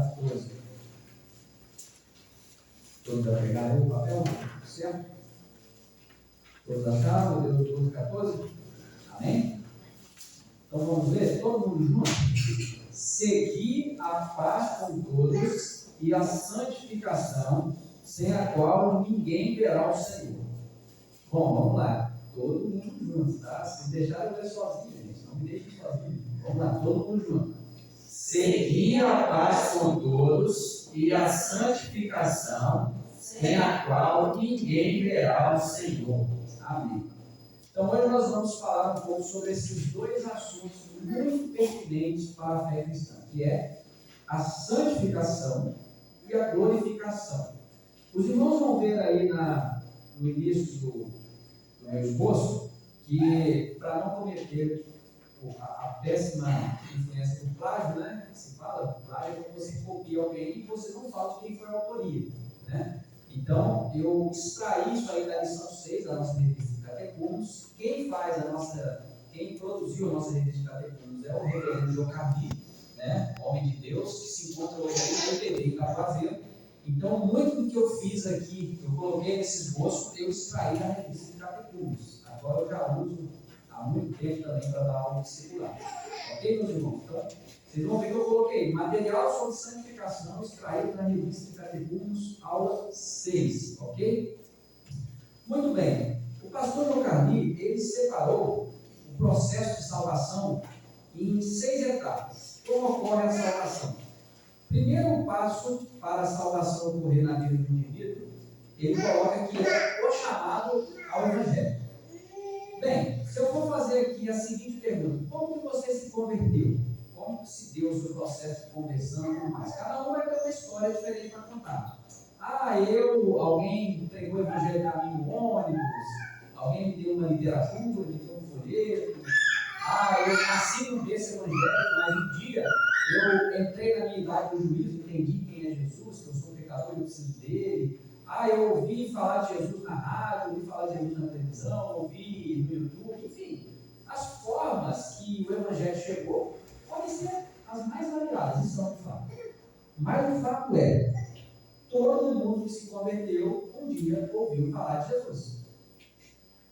14. Todos já pegaram o papel? Certo? Todos acharam? Hebreus 12, 14? Amém? Então vamos ler todo mundo junto? Seguir a paz com todos e a santificação, sem a qual ninguém verá o Senhor. Bom, vamos lá. Todo mundo junto, tá? Se deixar eu ler sozinho, gente. Não me deixe sozinho. Vamos lá, todo mundo junto. Seguir a paz com todos e a santificação, sem a qual ninguém verá o Senhor. Amém. Então hoje nós vamos falar um pouco sobre esses dois assuntos muito pertinentes para a fé cristã, que é a santificação e a glorificação. Os irmãos vão ver aí no início do meu esboço que, para não cometer a péssima influência do plágio, né? Se fala, plágio é quando você copia alguém e você não fala de quem foi a autoria, né? Então, eu extraí isso aí da lição 6 da nossa revista de Catecúmenos. Quem produziu a nossa revista de Catecúmenos é o reverendo Jocabi, né? Homem de Deus, que se encontra hoje aí no IPB em Cabo. Então, muito do que eu fiz aqui, eu coloquei nesse esboço, eu extraí da revista de Catecúmenos. Agora eu já uso há muito tempo também para dar aula discipular. Ok, meus irmãos? Então, vocês vão ver que eu coloquei material sobre santificação extraído da revista de Catecúmenos, aula 6. Ok? Muito bem. O pastor Jocarli, ele separou o processo de salvação em 6 etapas. Como ocorre a salvação? Primeiro passo para a salvação ocorrer na vida do indivíduo, ele coloca que é o chamado ao Evangelho. Bem, se eu for fazer aqui a seguinte pergunta: como que você se converteu? Como que se deu o seu processo de conversão e tudo mais? Cada um vai ter uma história diferente para contar. Alguém entregou o Evangelho para mim no ônibus, alguém me deu uma literatura, me deu um folheto. Eu nasci no berço evangélico, mas um dia eu entrei na minha idade do juízo, entendi quem é Jesus, que eu sou um pecador e eu preciso dele. Eu ouvi falar de Jesus na rádio, ouvi falar de Jesus na televisão, ouvi no YouTube, enfim. As formas que o Evangelho chegou podem ser as mais variadas, isso é um fato. Mas o fato é, todo mundo que se converteu um dia ouviu falar de Jesus.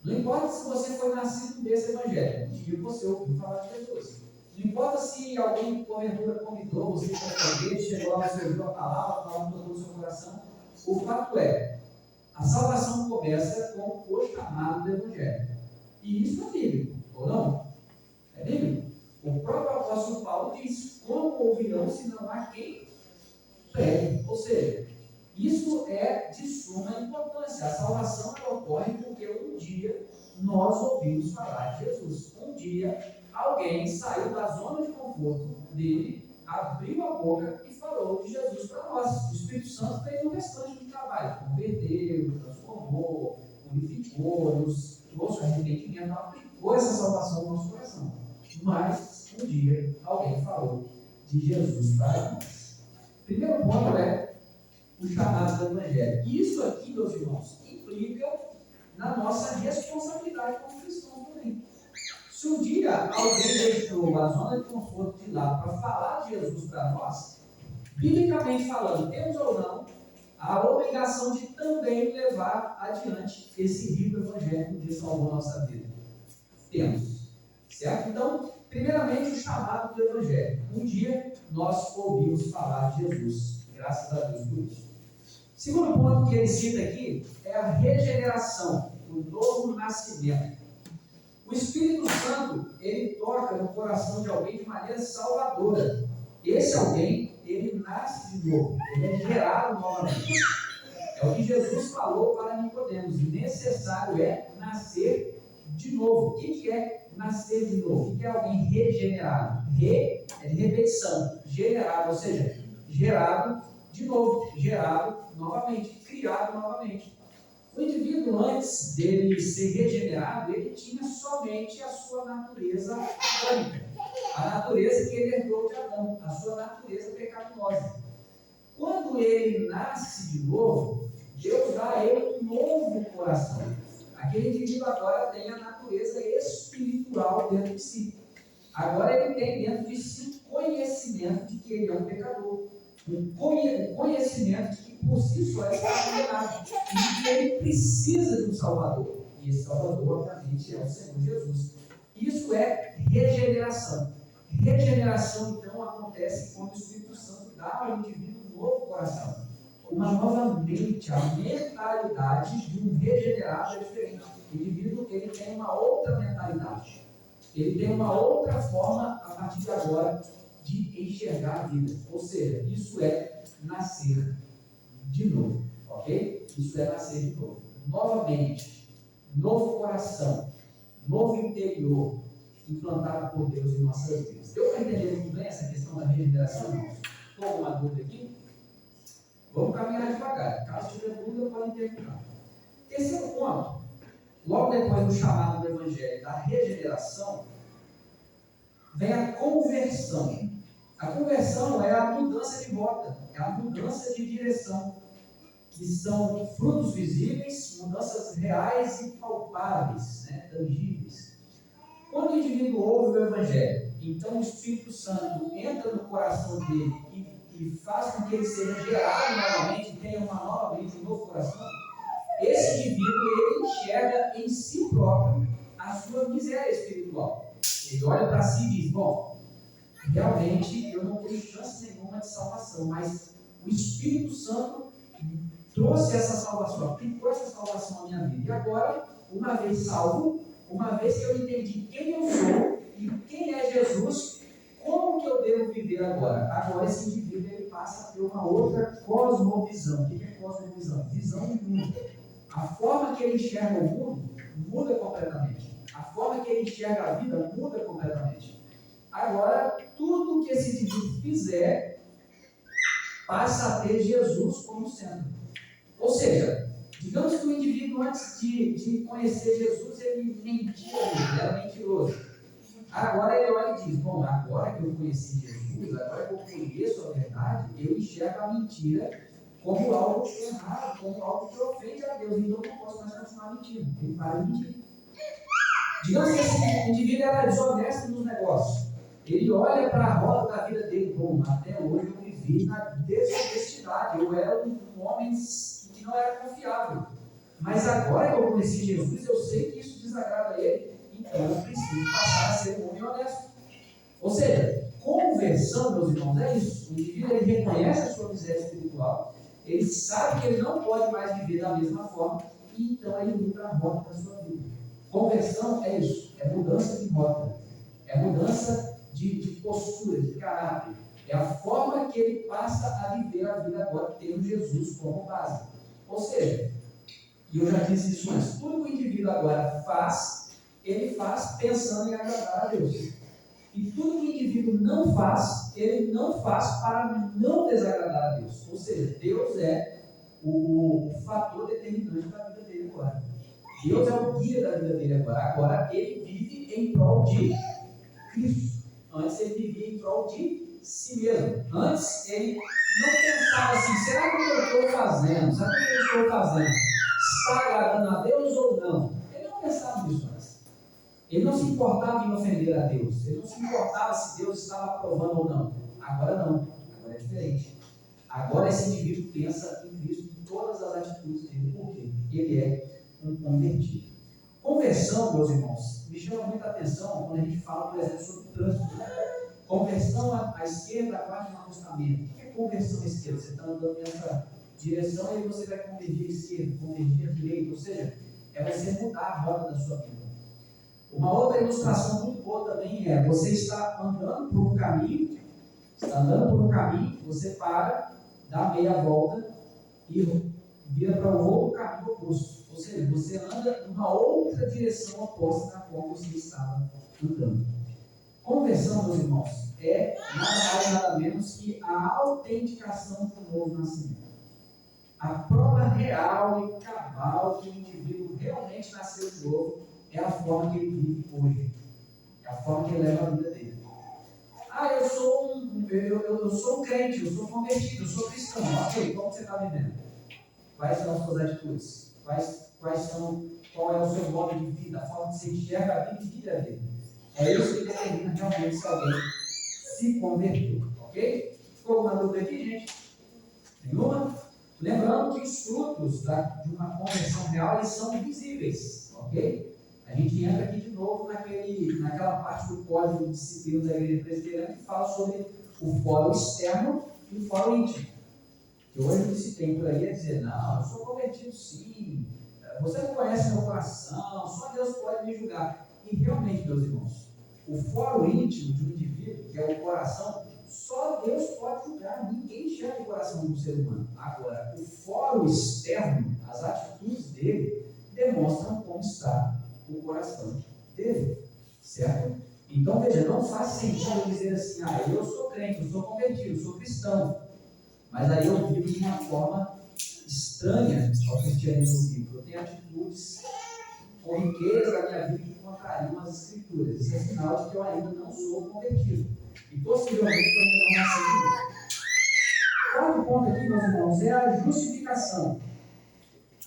Não importa se você foi nascido desse Evangelho, um dia você ouviu falar de Jesus. Não importa se alguém porventura convidou você para a igreja, chegou lá, você ouviu a palavra tocou no seu coração. O fato é, a salvação começa com o chamado do Evangelho. E isso é bíblico, ou não? É bíblico. O próprio apóstolo Paulo diz: como ouvirão se não há quem pregue? Ou seja, isso é de suma importância. A salvação ocorre porque um dia nós ouvimos falar de Jesus. Um dia alguém saiu da zona de conforto dele, abriu a boca e falou de Jesus para nós. O Espírito Santo fez o restante do trabalho. Converteu, transformou, purificou, nos trouxe arrependimento, aplicou essa salvação no nosso coração. Mas um dia alguém falou de Jesus para nós. Primeiro ponto é o chamado do Evangelho. E isso aqui, meus irmãos, implica na nossa responsabilidade como cristãos também. Se um dia alguém deixou a zona de conforto de lado para falar de Jesus para nós, biblicamente falando, temos ou não a obrigação de também levar adiante esse rico evangelho que salvou a nossa vida. Temos. Certo? Então, primeiramente, o chamado do Evangelho. Um dia nós ouvimos falar de Jesus. Graças a Deus por isso. Segundo ponto que ele cita aqui é a regeneração, o novo nascimento. O Espírito Santo, ele toca no coração de alguém de maneira salvadora. Esse alguém, ele nasce de novo, ele é gerado novamente. É o que Jesus falou para Nicodemos: necessário é nascer de novo. O que é nascer de novo? O que é alguém regenerado? Re é de repetição, generado, ou seja, gerado de novo, gerado novamente, criado novamente. O indivíduo, antes dele ser regenerado, ele tinha somente a sua natureza adâmica, a natureza que ele herdou de Adão, a sua natureza pecaminosa. Quando ele nasce de novo, Deus dá a ele um novo coração. Aquele indivíduo agora tem a natureza espiritual dentro de si. Agora ele tem dentro de si um conhecimento de que ele é um pecador. Um conhecimento de que por si só ele está condenado. E que ele precisa de um Salvador. E esse Salvador, obviamente, é o Senhor Jesus. Isso é regeneração. Regeneração, então, acontece quando o Espírito Santo dá ao indivíduo um novo coração. Uma nova mente. A mentalidade de um regenerado é diferente. O indivíduo ele tem uma outra mentalidade. Ele tem uma outra forma, a partir de agora, de enxergar a vida. Ou seja, isso é nascer de novo. Ok? Isso é nascer de novo. Novamente, novo coração, novo interior, implantado por Deus em nossas vidas. Deu para entender muito bem essa questão da regeneração, irmãos? Tem alguma dúvida aqui? Vamos caminhar devagar. Caso tiver dúvida, podem perguntar. Terceiro ponto. Logo depois do chamado do Evangelho da regeneração, vem a conversão. A conversão é a mudança de rota, é a mudança de direção, que são frutos visíveis, mudanças reais e palpáveis, né, tangíveis. Quando o indivíduo ouve o Evangelho, então o Espírito Santo entra no coração dele e faz com que ele seja gerado novamente, tenha novamente um novo coração. Esse indivíduo, ele enxerga em si próprio a sua miséria espiritual. Ele olha para si e diz, bom, realmente eu não tenho chance nenhuma de salvação, mas o Espírito Santo trouxe essa salvação, aplicou essa salvação à minha vida. E agora, uma vez salvo, uma vez que eu entendi quem eu sou e quem é Jesus, como que eu devo viver agora? Agora esse indivíduo ele passa a ter uma outra cosmovisão. O que é cosmovisão? Visão de mundo. A forma que ele enxerga o mundo muda completamente. A forma que ele enxerga a vida muda completamente. Agora, tudo que esse indivíduo fizer passa a ter Jesus como centro. Ou seja, digamos que o indivíduo, antes de conhecer Jesus, ele mentia, ele era mentiroso. Agora ele olha e diz, bom, agora que eu conheci Jesus, agora que eu conheço a verdade, eu enxergo a mentira como algo errado, como algo que ofende a Deus. Então eu não posso mais continuar mentindo. Ele para de mentir. Digamos que esse indivíduo era desonesto nos negócios. Ele olha para a roda da vida dele, bom, até hoje eu vivi na desonestidade. Eu era um homem que não era confiável. Mas agora que eu conheci Jesus, eu sei que isso desagrada a ele. Então eu preciso passar a ser um homem honesto. Ou seja, conversão, meus irmãos, é isso. O indivíduo ele reconhece a sua miséria espiritual, ele sabe que ele não pode mais viver da mesma forma, e então ele muda a rota da sua vida. Conversão é isso, é mudança de rota, é mudança de postura, de caráter. É a forma que ele passa a viver a vida agora, tendo Jesus como base. Ou seja, e eu já disse isso antes, tudo que o indivíduo agora faz, ele faz pensando em agradar a Deus. E tudo que o indivíduo não faz, ele não faz para não desagradar a Deus. Ou seja, Deus é o fator determinante da vida dele agora. Deus é o guia da vida dele agora. Agora ele vive em prol de Cristo. Antes ele vivia em prol de si mesmo. Antes ele não pensava assim, será que o que eu estou fazendo? Será que o que eu estou fazendo está agradando a Deus ou não? Ele não pensava nisso antes. Ele não se importava em ofender a Deus. Ele não se importava se Deus estava aprovando ou não. Agora não. Agora é diferente. Agora esse indivíduo pensa em Cristo em todas as atitudes dele. Por quê? Ele é um convertido. Conversão, meus irmãos, me chama muita atenção quando a gente fala, por exemplo, sobre trânsito. Conversão à esquerda, a parte do acostamento. O que é conversão à esquerda? Você está andando nessa direção e você vai convergir à esquerda, convergir à direita. Ou seja, é você mudar a rota da sua vida. Uma outra ilustração muito boa também é, você está andando por um caminho, você para, dá meia volta e vira para o outro caminho oposto. Ou seja, você anda numa outra direção oposta da qual você estava andando. Conversão, meus irmãos, é nada mais nada menos que a autenticação do novo nascimento. A prova real e cabal que o indivíduo realmente nasceu de novo é a forma que ele vive hoje. É a forma que ele leva a vida dele. Eu sou um crente, eu sou convertido, eu sou cristão. Ok, como você está vivendo? Quais são as suas atitudes? Qual é o seu modo de vida? A forma que você enxerga a vida e vive a vida. É isso que determina realmente se alguém se converteu, ok? Ficou alguma dúvida aqui, gente? Nenhuma? Lembrando que os frutos de uma conversão real, eles são visíveis, ok? A gente entra aqui de novo naquela parte do código de disciplina da igreja presbiteriana que fala sobre o fórum externo e o fórum íntimo. Que hoje se tem por aí a dizer, não, eu sou convertido sim, você não conhece meu coração, só Deus pode me julgar. E realmente, meus irmãos, o fórum íntimo de um indivíduo, que é o coração, só Deus pode julgar, ninguém chama de coração do ser humano. Agora, o fórum externo, as atitudes dele, demonstram como está o coração dele, certo? Então, veja, não faz sentido dizer assim, eu sou crente, eu sou convertido, eu sou cristão, mas aí eu vivo de uma forma estranha ao cristianismo bíblico. Eu tenho atitudes corriqueiras da minha vida que contrariam as escrituras. Isso é sinal de que eu ainda não sou convertido. E possivelmente eu ainda não nasci de novo. Quarto ponto aqui, meus irmãos, é a justificação.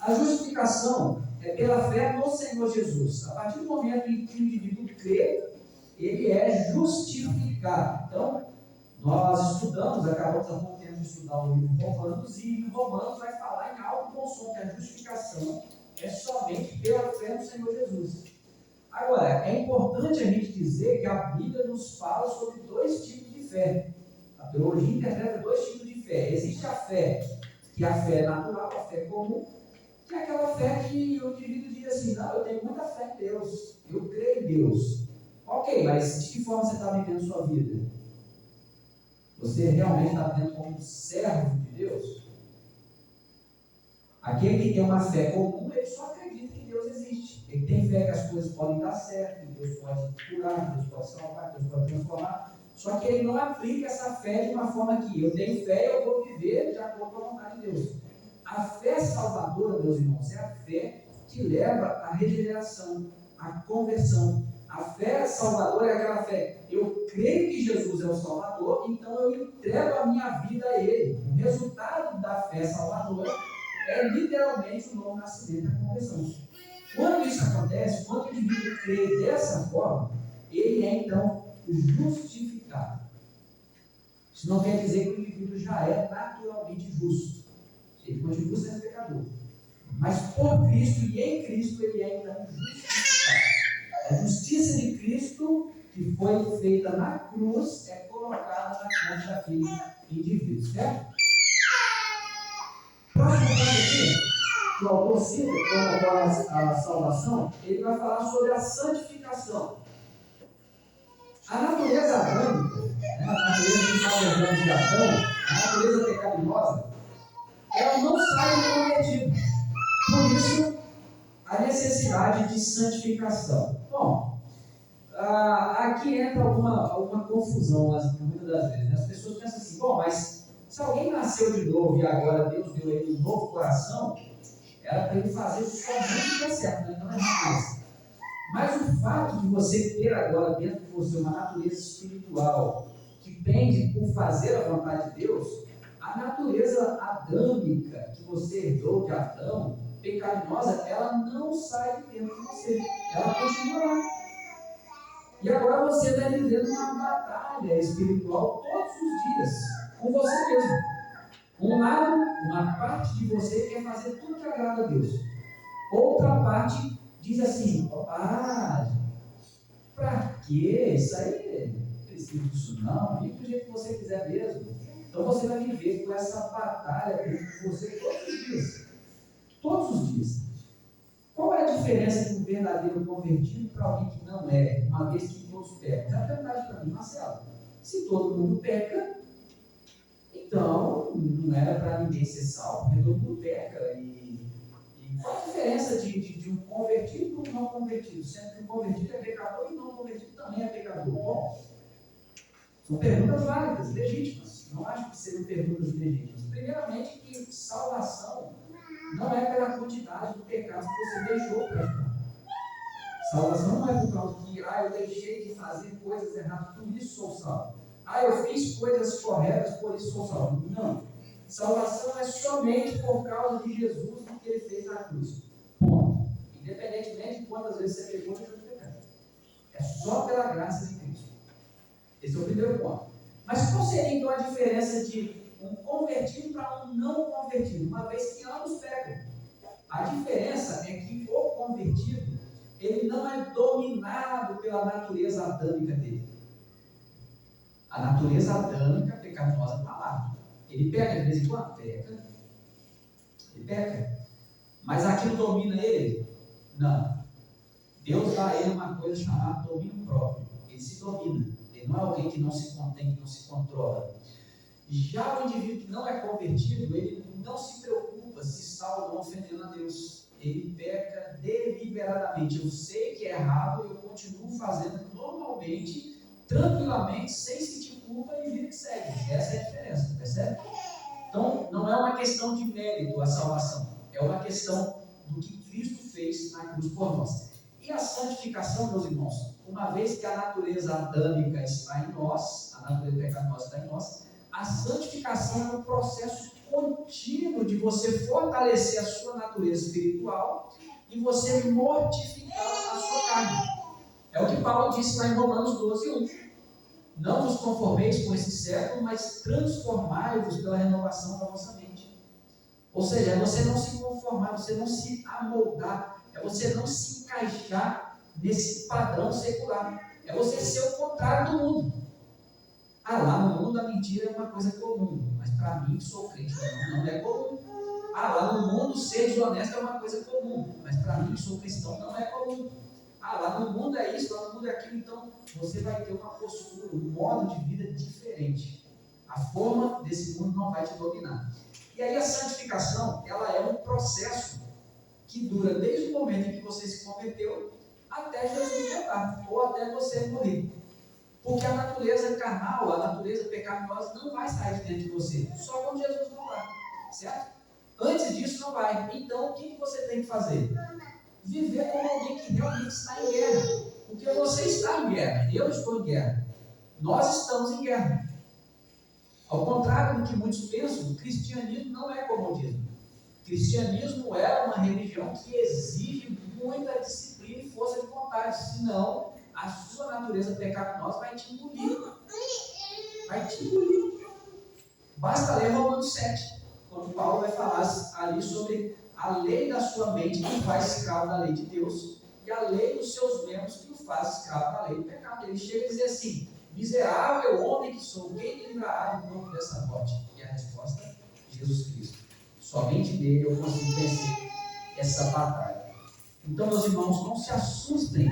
A justificação é pela fé no Senhor Jesus. A partir do momento em que o indivíduo crê, ele é justificado. Então, nós estudamos, acabamos há pouco tempo de estudar o livro de Romanos, e em Romanos vai falar em alto bom som que a justificação é somente pela fé no Senhor Jesus. Agora, é importante a gente dizer que a Bíblia nos fala sobre dois tipos de fé. A teologia interpreta dois tipos de fé. Existe a fé, que é a fé natural, a fé comum, que é aquela fé que o indivíduo diz assim, não, eu tenho muita fé em Deus, eu creio em Deus. Ok, mas de que forma você está vivendo a sua vida? Você realmente está vivendo como um servo de Deus? Aquele que tem uma fé comum, ele só acredita que Deus existe. Ele tem fé que as coisas podem dar certo, que Deus pode curar, que Deus pode salvar, que Deus pode transformar. Só que ele não aplica essa fé de uma forma que eu tenho fé e eu vou viver de acordo com a vontade de Deus. A fé salvadora, meus irmãos, é a fé que leva à regeneração, à conversão. A fé salvadora é aquela fé, eu creio que Jesus é o Salvador, então eu entrego a minha vida a Ele. O resultado da fé salvadora é literalmente o novo nascimento, a conversão. Quando isso acontece, quando o indivíduo crê dessa forma, ele é então justificado. Isso não quer dizer que o indivíduo já é naturalmente justo. Ele continua sendo pecador. Mas por Cristo e em Cristo ele é então justificado. A justiça de Cristo, que foi feita na cruz, é colocada na conta daquele indivíduo, certo? Próximo ponto aqui, que o autor cita, como ocorre a salvação, ele vai falar sobre a santificação. A natureza adâmica, a natureza que nós herdamos de Adão, a natureza pecaminosa, ela não sai do cometido. Por isso, a necessidade de santificação. Bom, aqui entra alguma confusão muitas das vezes. Né? As pessoas pensam assim, bom, mas se alguém nasceu de novo e agora Deus deu ele um novo coração, era para ele fazer somente o que é certo, né? Então não é mais. Mas o fato de você ter agora dentro de você uma natureza espiritual que pende por fazer a vontade de Deus, a natureza adâmica que você herdou de Adão, pecaminosa, ela não sai de dentro de você, ela continua lá. E agora você está vivendo uma batalha espiritual todos os dias, com você mesmo. Um lado, uma parte de você quer fazer tudo que agrada a Deus. Outra parte diz assim, pra quê? Isso aí não precisa disso não, vive do jeito que você quiser mesmo. Então você vai viver com essa batalha dentro de você todos os dias. Todos os dias. Qual é a diferença de um verdadeiro convertido para alguém que não é, uma vez que todos pecam? Já verdade para mim, Marcelo. Se todo mundo peca, então não era para ninguém ser salvo, porque todo mundo peca. E qual a diferença de um convertido para um não convertido? Sendo que um convertido é pecador e um não convertido também é pecador. Bom, são perguntas válidas, legítimas. Não acho que sejam perguntas legítimas. Primeiramente, que salvação não é pela quantidade do pecado que você deixou praticar. Salvação não é por causa que eu deixei de fazer coisas erradas, por isso sou salvo. Eu fiz coisas corretas, por isso sou salvo. Não. Salvação é somente por causa de Jesus e do que ele fez na cruz. Ponto. Independentemente de quantas vezes você pegou e deixou de pecar. É só pela graça de Cristo. Esse é o primeiro ponto. Mas qual seria então a diferença de um convertido para um não convertido? Uma vez que ambos pecam. A diferença é que o convertido, ele não é dominado pela natureza adâmica dele. A natureza adâmica pecaminosa está lá. Ele peca de vez em quando? Peca. Ele peca. Mas aquilo domina ele? Não. Deus dá a ele uma coisa chamada domínio próprio. Ele se domina. Ele não é alguém que não se contém, que não se controla. Já o indivíduo que não é convertido, ele não se preocupa se está ou não ofendendo a Deus. Ele peca deliberadamente. Eu sei que é errado, eu continuo fazendo normalmente, tranquilamente, sem sentir culpa e vida que segue. Essa é a diferença, percebe? Então, não é uma questão de mérito a salvação. É uma questão do que Cristo fez na cruz por nós. E a santificação, meus irmãos, uma vez que a natureza adâmica está em nós, a natureza pecaminosa está em nós, a santificação é um processo contínuo de você fortalecer a sua natureza espiritual e você mortificar a sua carne. É o que Paulo disse lá em Romanos 12:1. Não vos conformeis com esse século, mas transformai-vos pela renovação da vossa mente. Ou seja, é você não se conformar, você não se amoldar, é você não se encaixar nesse padrão secular. É você ser o contrário do mundo. Lá no mundo a mentira é uma coisa comum, mas para mim, que sou crente, não é comum. Lá no mundo ser desonesto é uma coisa comum, mas para mim, que sou cristão, não é comum. Lá no mundo é isso, lá no mundo é aquilo. Então, você vai ter uma postura, um modo de vida diferente. A forma desse mundo não vai te dominar. E aí a santificação, ela é um processo que dura desde o momento em que você se converteu até Jesus voltar, ou até você morrer. Porque a natureza carnal, a natureza pecaminosa não vai sair de dentro de você, só quando Jesus voltar, certo? Antes disso não vai. Então, o que você tem que fazer? Viver como alguém que realmente está em guerra. Porque você está em guerra, eu estou em guerra. Nós estamos em guerra. Ao contrário do que muitos pensam, o cristianismo não é comodismo. O cristianismo é uma religião que exige muita disciplina e força de vontade, senão a sua natureza pecaminosa vai te engolir. Vai te engolir. Basta ler Romanos 7, quando Paulo vai falar ali sobre a lei da sua mente que o faz escravo da lei de Deus e a lei dos seus membros que o faz escravo da lei do pecado. Ele chega a dizer assim: miserável homem que sou, quem me livrará do corpo dessa morte? E a resposta: Jesus Cristo. Somente dele eu consigo vencer essa batalha. Então, meus irmãos, não se assustem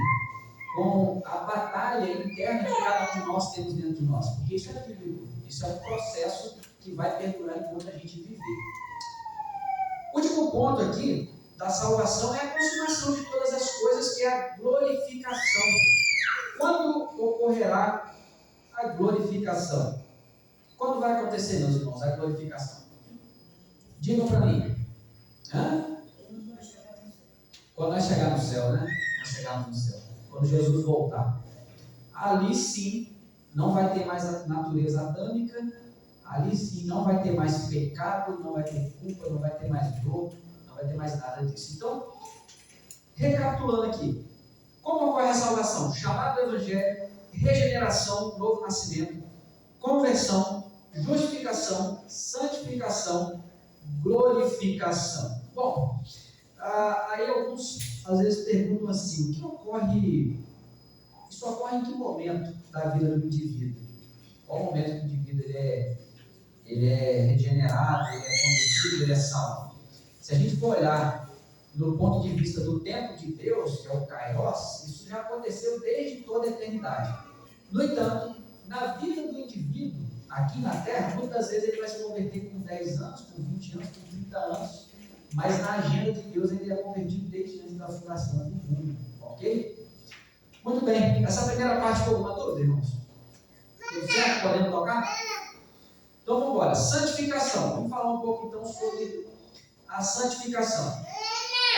com a batalha interna que cada um de nós temos dentro de nós, porque isso é bíblico, isso é um processo que vai perdurar enquanto a gente viver. O último ponto aqui da salvação é a consumação de todas as coisas, que é a glorificação. Quando ocorrerá a glorificação? Quando vai acontecer, meus irmãos, a glorificação? Digam para mim. Quando nós chegarmos no céu, né? Nós chegarmos no céu. Quando Jesus voltar. Ali sim, não vai ter mais a natureza adâmica. Ali sim, não vai ter mais pecado, não vai ter culpa, não vai ter mais dor, não vai ter mais nada disso. Então, recapitulando aqui. Como ocorre a salvação? Chamado do Evangelho, regeneração, novo nascimento, conversão, justificação, santificação, glorificação. Bom, aí alguns às vezes perguntam assim: o que ocorre? Isso ocorre em que momento da vida do indivíduo? Qual momento que o indivíduo ele é regenerado, ele é convertido, ele é salvo? Se a gente for olhar do ponto de vista do tempo de Deus, que é o Kairos, isso já aconteceu desde toda a eternidade. No entanto, na vida do indivíduo, aqui na Terra, muitas vezes ele vai se converter com 10 anos, com 20 anos, com 30 anos, mas na agenda de Deus ele é convertido desde antes da fundação do mundo, ok? Muito bem, essa primeira parte ficou alguma dúvida, irmãos? Tudo certo? Podemos tocar? Então vamos embora. Santificação. Vamos falar um pouco então sobre a santificação.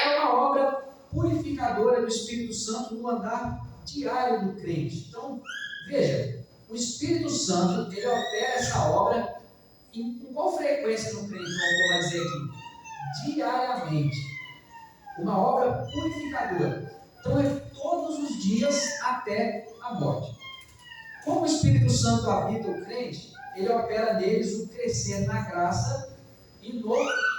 É uma obra purificadora do Espírito Santo no andar diário do crente. Então, veja, o Espírito Santo, ele opera essa obra com qual frequência no crente? Vamos lá dizer aqui. Diariamente. Uma obra purificadora. Então, é todos os dias até a morte. Como o Espírito Santo habita o crente, ele opera neles o crescer na graça e no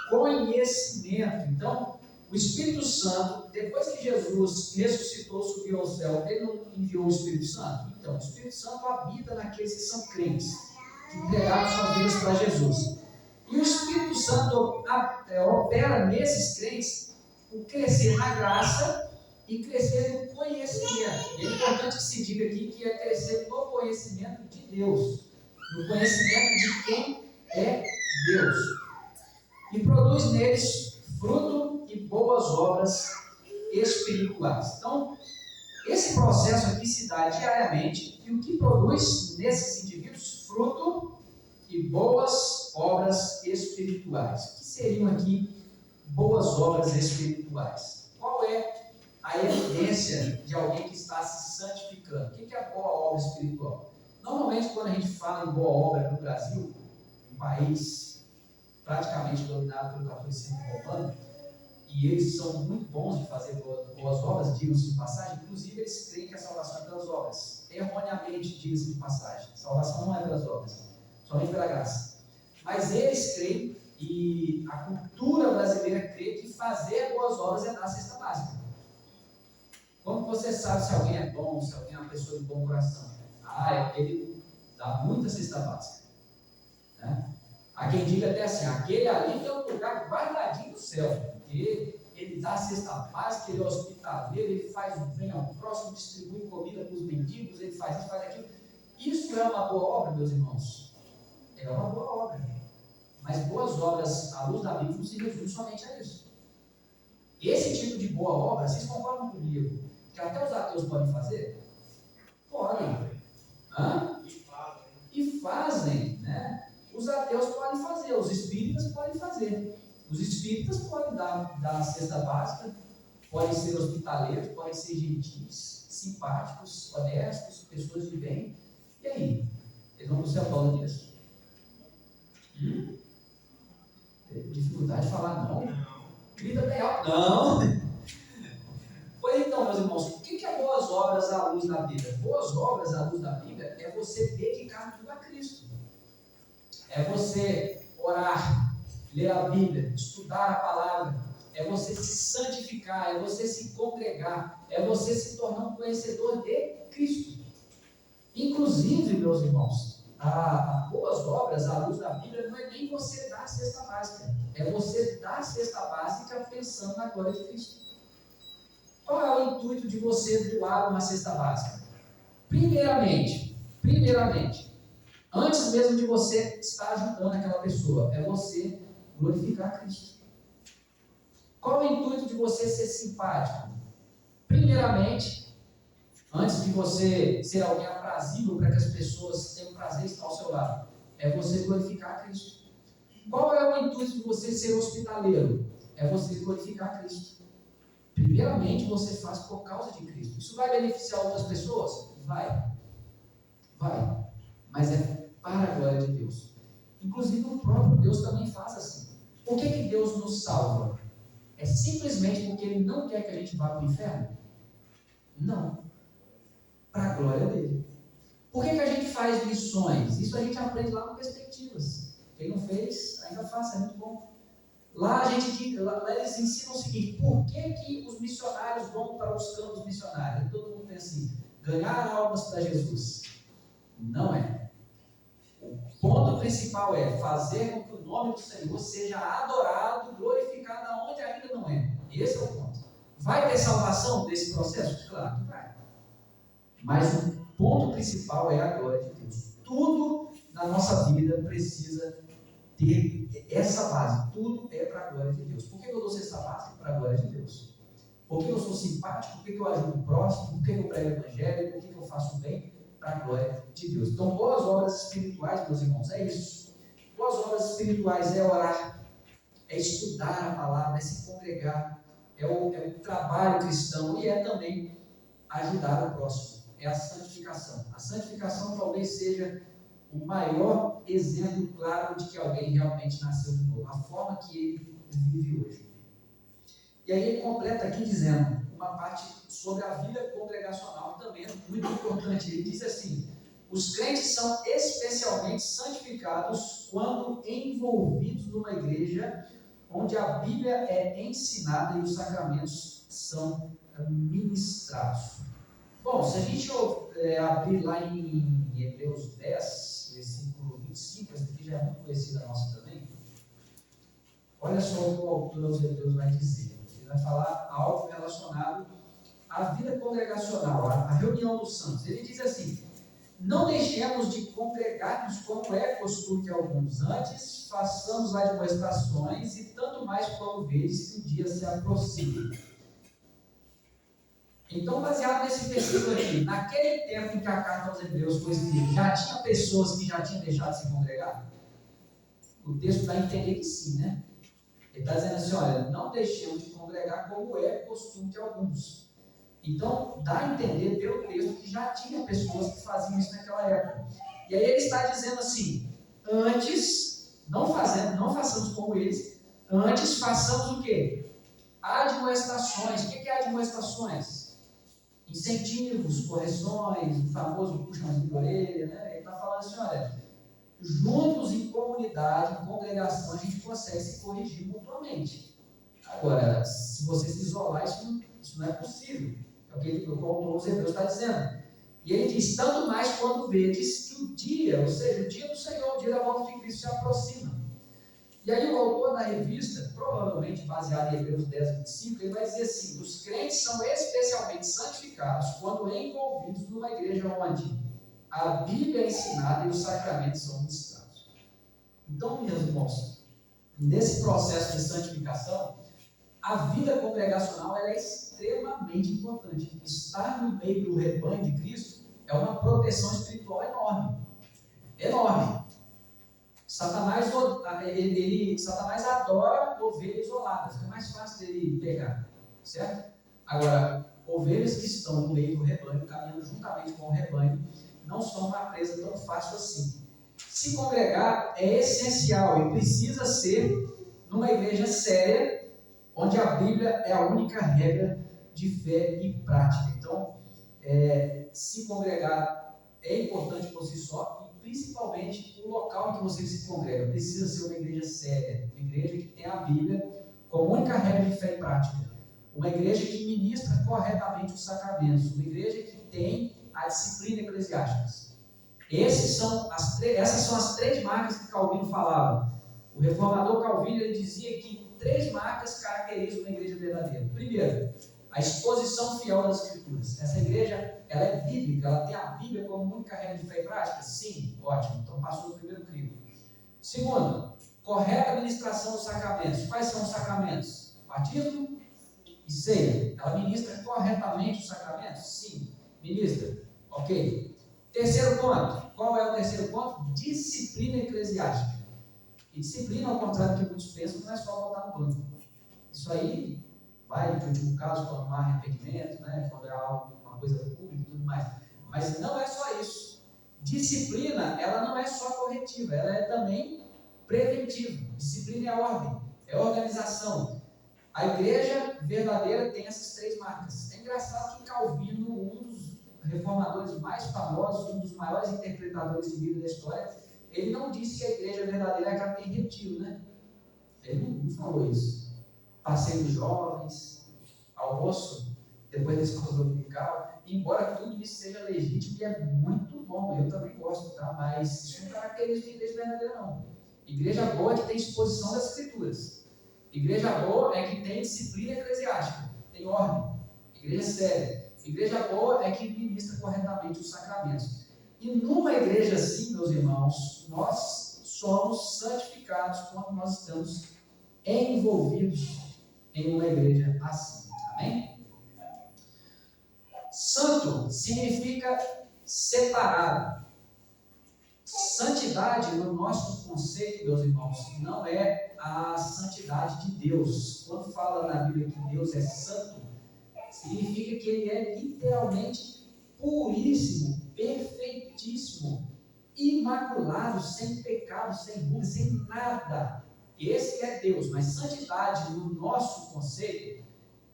conhecimento. Então, o Espírito Santo, depois que Jesus ressuscitou, subiu ao céu, ele não enviou o Espírito Santo? Então, o Espírito Santo habita naqueles que são crentes, que entregaram suas vidas para Jesus. E o Espírito Santo opera nesses crentes o crescer na graça e crescer no conhecimento. E é importante que se diga aqui que é crescer no conhecimento de Deus, no conhecimento de quem é Deus. E produz neles fruto e boas obras espirituais. Então, esse processo aqui se dá diariamente, e o que produz nesses indivíduos fruto e boas obras espirituais. O que seriam aqui boas obras espirituais? Qual é a evidência de alguém que está se santificando? O que é a boa obra espiritual? Normalmente, quando a gente fala em boa obra no Brasil, um país praticamente dominado pelo catolicismo romano, e eles são muito bons de fazer boas obras, digam-se de passagem, inclusive eles creem que a salvação é pelas obras. Erroneamente, diga-se de passagem, a salvação não é pelas obras, somente pela graça. Mas eles creem, e a cultura brasileira crê, que fazer boas obras é dar a cesta básica. Como você sabe se alguém é bom, se alguém é uma pessoa de bom coração? É porque ele dá muita cesta básica. Né? Há quem diga até assim, aquele ali é um lugar guardadinho do céu, porque ele dá a cesta básica, ele é hospitaleiro, ele faz o bem ao próximo, distribui comida para os mendigos, ele faz isso, faz aquilo. Isso é uma boa obra, meus irmãos? É uma boa obra. Mas boas obras, à luz da Bíblia, não se resume somente a isso. Esse tipo de boa obra, vocês concordam comigo, que até os ateus podem fazer? Podem. E fazem, né? Os ateus podem fazer, os espíritas podem fazer. Os espíritas podem dar a cesta básica, podem ser hospitaleiros, podem ser gentis, simpáticos, honestos, pessoas de bem. E aí? Eles vão para o céu por causa disso? Dificuldade de falar não? Grita bem alto. Não! Pois então, meus irmãos, o que é boas obras à luz da Bíblia? Boas obras à luz da Bíblia é você dedicar tudo a Cristo. É você orar, ler a Bíblia, estudar a palavra, é você se santificar, é você se congregar, é você se tornar um conhecedor de Cristo. Inclusive, meus irmãos, a boas obras à luz da Bíblia não é nem você dar a cesta básica, é você dar a cesta básica pensando na glória de Cristo. Qual é o intuito de você doar uma cesta básica? Primeiramente, antes mesmo de você estar ajudando aquela pessoa, é você glorificar a Cristo. Qual é o intuito de você ser simpático? Primeiramente, antes de você ser alguém aprazível para que as pessoas tenham prazer em estar ao seu lado, é você glorificar a Cristo. Qual é o intuito de você ser hospitaleiro? É você glorificar a Cristo. Primeiramente, você faz por causa de Cristo. Isso vai beneficiar outras pessoas? Vai. Mas é para a glória de Deus. Inclusive, o próprio Deus também faz assim. Por que Deus nos salva? É simplesmente porque Ele não quer que a gente vá para o inferno? Não. Para a glória dele. Por que a gente faz missões? Isso a gente aprende lá no Perspectivas. Quem não fez, ainda faça, é muito bom. Lá eles ensinam o seguinte: por que os missionários vão para os campos missionários? E todo mundo pensa assim: ganhar almas para Jesus. Não é. O ponto principal é fazer com que o nome do Senhor seja adorado, glorificado aonde ainda não é. Esse é o ponto. Vai ter salvação desse processo? Claro que vai. Mas o ponto principal é a glória de Deus. Tudo na nossa vida precisa ter essa base. Tudo é para a glória de Deus. Por que eu dou cesta básica? Para a glória de Deus. Por que eu sou simpático? Por que eu ajudo o próximo? Por que eu prego o evangelho? Por que eu faço bem? Para a glória de Deus. Então, boas obras espirituais, meus irmãos, é isso. Boas obras espirituais é orar, é estudar a palavra, é se congregar, é o trabalho cristão e é também ajudar o próximo. É a santificação. A santificação talvez seja o maior exemplo claro de que alguém realmente nasceu de novo. A forma que ele vive hoje. E aí ele completa aqui dizendo uma parte sobre a vida congregacional também é muito importante. Ele diz assim: os crentes são especialmente santificados quando envolvidos numa igreja onde a Bíblia é ensinada e os sacramentos são ministrados. Bom, se a gente abrir lá em Hebreus 10, versículo 25, essa aqui já é muito conhecida nossa também. Olha só o que o autor aos Hebreus vai dizer. Ele vai falar algo relacionado à vida congregacional, à reunião dos santos. Ele diz assim: não deixemos de congregar-nos como é costume de alguns, antes façamos admoestações, e tanto mais quando vedes que o dia se aproxima. Então, baseado nesse versículo aqui, naquele tempo em que a carta aos Hebreus foi escrita, já tinha pessoas que já tinham deixado de se congregar? O texto dá a entender que sim, né? Ele está dizendo assim: olha, não deixemos de congregar como é costume de alguns. Então, dá a entender pelo texto que já tinha pessoas que faziam isso naquela época. E aí ele está dizendo assim: antes, não façamos como eles, antes façamos o quê? Admoestações. O que é admoestações? Incentivos, correções, o famoso puxa-mais de orelha, né? Ele está falando assim: olha, juntos em comunidade, em congregação, a gente consegue se corrigir mutuamente. Agora, se você se isolar, isso não é possível. É o que o autor dos Hebreus está dizendo. E ele diz: tanto mais quando vedes que o dia, ou seja, o dia do Senhor, o dia da volta de Cristo se aproxima. E aí o autor da revista, provavelmente baseado em Hebreus 10, 25, ele vai dizer assim: os crentes são especialmente santificados quando envolvidos numa igreja onde a Bíblia é ensinada e os sacramentos são ministrados. Então, meus irmãos, nesse processo de santificação, a vida congregacional é extremamente importante. Estar no meio do rebanho de Cristo é uma proteção espiritual enorme. Enorme. Satanás adora ovelhas isoladas, é mais fácil dele pegar, certo? Agora, ovelhas que estão no meio do rebanho, caminhando juntamente com o rebanho, não são uma presa tão fácil assim. Se congregar é essencial e precisa ser numa igreja séria, onde a Bíblia é a única regra de fé e prática. Então, se congregar é importante por si só, e principalmente o local em que você se congrega precisa ser uma igreja séria, uma igreja que tem a Bíblia como única regra de fé e prática, uma igreja que ministra corretamente os sacramentos, uma igreja que tem a disciplina eclesiástica. Essas são as três marcas que Calvino falava. O reformador Calvino ele dizia que 3 marcas caracterizam uma igreja verdadeira. Primeiro, a exposição fiel das Escrituras. Essa igreja ela é bíblica, ela tem a Bíblia como única regra de fé e prática? Sim, ótimo. Então passou do primeiro crivo. Segundo, correta administração dos sacramentos. Quais são os sacramentos? Batismo e ceia. Ela ministra corretamente os sacramentos? Sim, ministra. Ok. Terceiro ponto. Qual é o terceiro ponto? Disciplina eclesiástica. E disciplina, ao contrário do que muitos pensam, não é só botar no banco. Isso aí vai, no último caso, quando não há arrependimento, né? Quando é uma coisa pública e tudo mais. Mas não é só isso. Disciplina, ela não é só corretiva, ela é também preventiva. Disciplina é ordem, é organização. A igreja verdadeira tem essas 3 marcas. É engraçado que Calvino, um dos reformadores mais famosos, um dos maiores interpretadores de Bíblia da história, ele não disse que a igreja verdadeira é aquela que tem retiro, né? Ele não falou isso. Passeio dos jovens, almoço, depois da escola dominical, embora tudo isso seja legítimo e é muito bom, eu também gosto, tá? Mas isso não caracteriza a igreja verdadeira, não. Igreja boa é que tem exposição das Escrituras. Igreja boa é que tem disciplina eclesiástica, tem ordem. Igreja séria. Igreja boa é que ministra corretamente os sacramentos. E numa igreja assim, meus irmãos, nós somos santificados quando nós estamos envolvidos em uma igreja assim. Amém? Santo significa separado. Santidade, no nosso conceito, meus irmãos, não é a santidade de Deus. Quando fala na Bíblia que Deus é santo, significa que Ele é literalmente puríssimo, perfeitíssimo, imaculado, sem pecado, sem ruga, sem nada. Esse é Deus, mas santidade, no nosso conceito,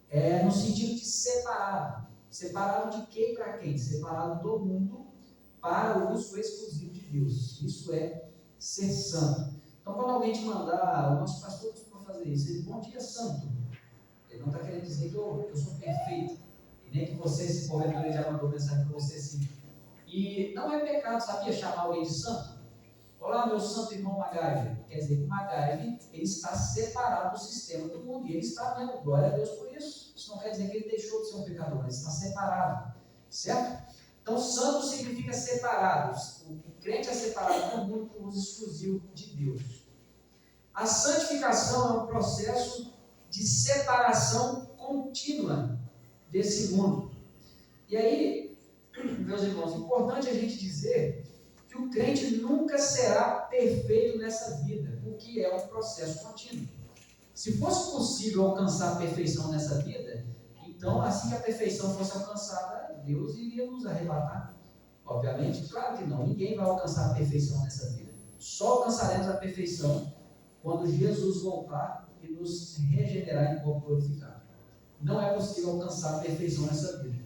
é no sentido de separado. Separado de quem para quem? Separado do mundo para o uso exclusivo de Deus. Isso é ser santo. Então, quando alguém te mandar, o nosso pastor costuma fazer isso, ele, bom dia, santo. Ele não está querendo dizer que eu sou perfeito, e nem que você, se porventura, já mandou mensagem para você assim. E não é pecado, sabia, chamar alguém de santo? Olá, meu santo irmão MacGyver. Quer dizer que o MacGyver, ele está separado do sistema do mundo, e ele está vendo, glória a Deus por isso. Isso não quer dizer que ele deixou de ser um pecador, ele está separado, certo? Então, santo significa separado. O crente é separado do mundo por uso exclusivo de Deus. A santificação é um processo de separação contínua desse mundo. E aí, meus irmãos, é importante a gente dizer que o crente nunca será perfeito nessa vida, porque é um processo contínuo. Se fosse possível alcançar a perfeição nessa vida, então, assim que a perfeição fosse alcançada, Deus iria nos arrebatar. Obviamente, claro que não, ninguém vai alcançar a perfeição nessa vida. Só alcançaremos a perfeição quando Jesus voltar e nos regenerar em corpo glorificado. Não é possível alcançar a perfeição nessa vida.